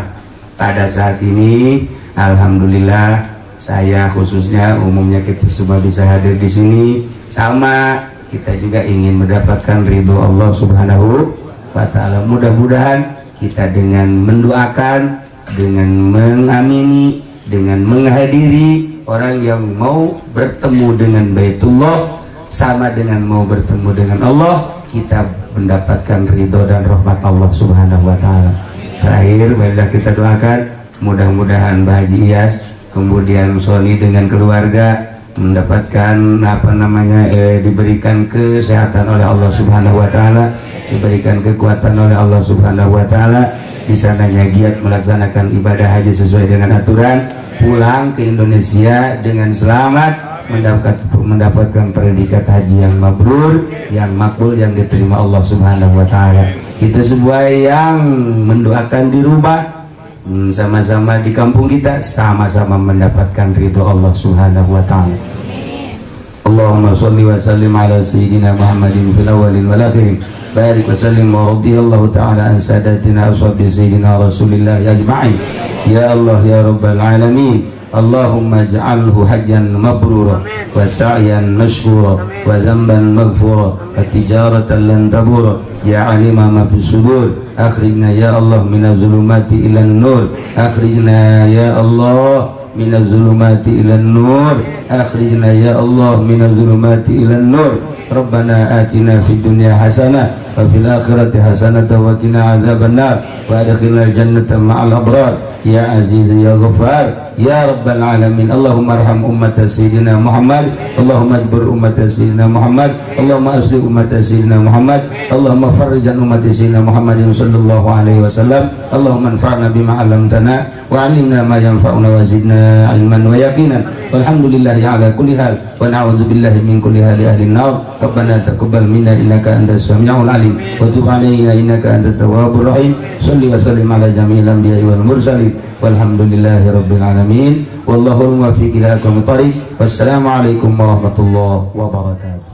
Pada saat ini alhamdulillah, saya khususnya, umumnya kita semua bisa hadir di sini, sama kita juga ingin mendapatkan ridho Allah Subhanahu wa ta'ala. Mudah-mudahan kita dengan mendoakan, dengan mengamini, dengan menghadiri orang yang mau bertemu dengan Baitullah sama dengan mau bertemu dengan Allah, kita mendapatkan ridho dan rahmat Allah Subhanahu wa ta'ala. Terakhir, marilah kita doakan mudah-mudahan Mbah Haji Iyas kemudian Sony dengan keluarga mendapatkan diberikan kesehatan oleh Allah Subhanahu wa ta'ala, diberikan kekuatan oleh Allah Subhanahu wa ta'ala, di sananya giat melaksanakan ibadah haji sesuai dengan aturan, pulang ke Indonesia dengan selamat, mendapatkan predikat haji yang mabrur, yang makbul, yang diterima Allah Subhanahu wa ta'ala. Kita semua yang mendoakan di rumah, sama-sama di kampung kita, sama-sama mendapatkan ridho Allah Subhanahu wa ta'ala. Allahumma sholli wa sallim ala sayyidina Muhammadin fil awwalin wal akhirin. Barik wa sallim wa radiyallahu ta'ala an sadatina ashabi sayyidina Rasulillah ajma'in. Ya Allah ya rabbal alamin, Allahumma ij'alhu hajjan mabrura wa sa'yan mashkura wa dhanban maghfura wa tijaratan lan tabura. Ya alima ma fi sudur, akhrijna ya Allah minaz zulumati ilan nur, akhrijna ya Allah minaz zulumati ilan nur, akhrijna ya Allah minaz zulumati ilan nur. Rabbana atina fid dunya hasanah wa fil akhirati hasanah wa qina azabannar wa adkhilnal jannata ma'al abrar ya aziz ya ghafar ya rabbal alamin. Allahumma arham ummat sayyidina Muhammad, Allahumma ajbur ummat sayyidina Muhammad, Allahumma asli ummat sayyidina Muhammad, Allahumma farrij an ummat sayyidina Muhammadin sallallahu alaihi wasallam. Allahumma anfa'na bima 'allamtana wa 'allimna ma yanfa'una wa zidna 'ilman wa yaqinan. Walhamdulillahi ala kulli hal wa na'udzu billahi min kulli hali ahli an-nar. Rabbana taqabbal minna innaka antas samiul alim wa tub 'alaina innaka antat tawwabur rahim. Shalli wa sallim ala jami'il anbiya'i wal mursalin walhamdulillahi rabbil alamin. Wallahul muwaffiq ila aqwamit thariq. Wassalamu alaikum warahmatullahi wabarakatuh.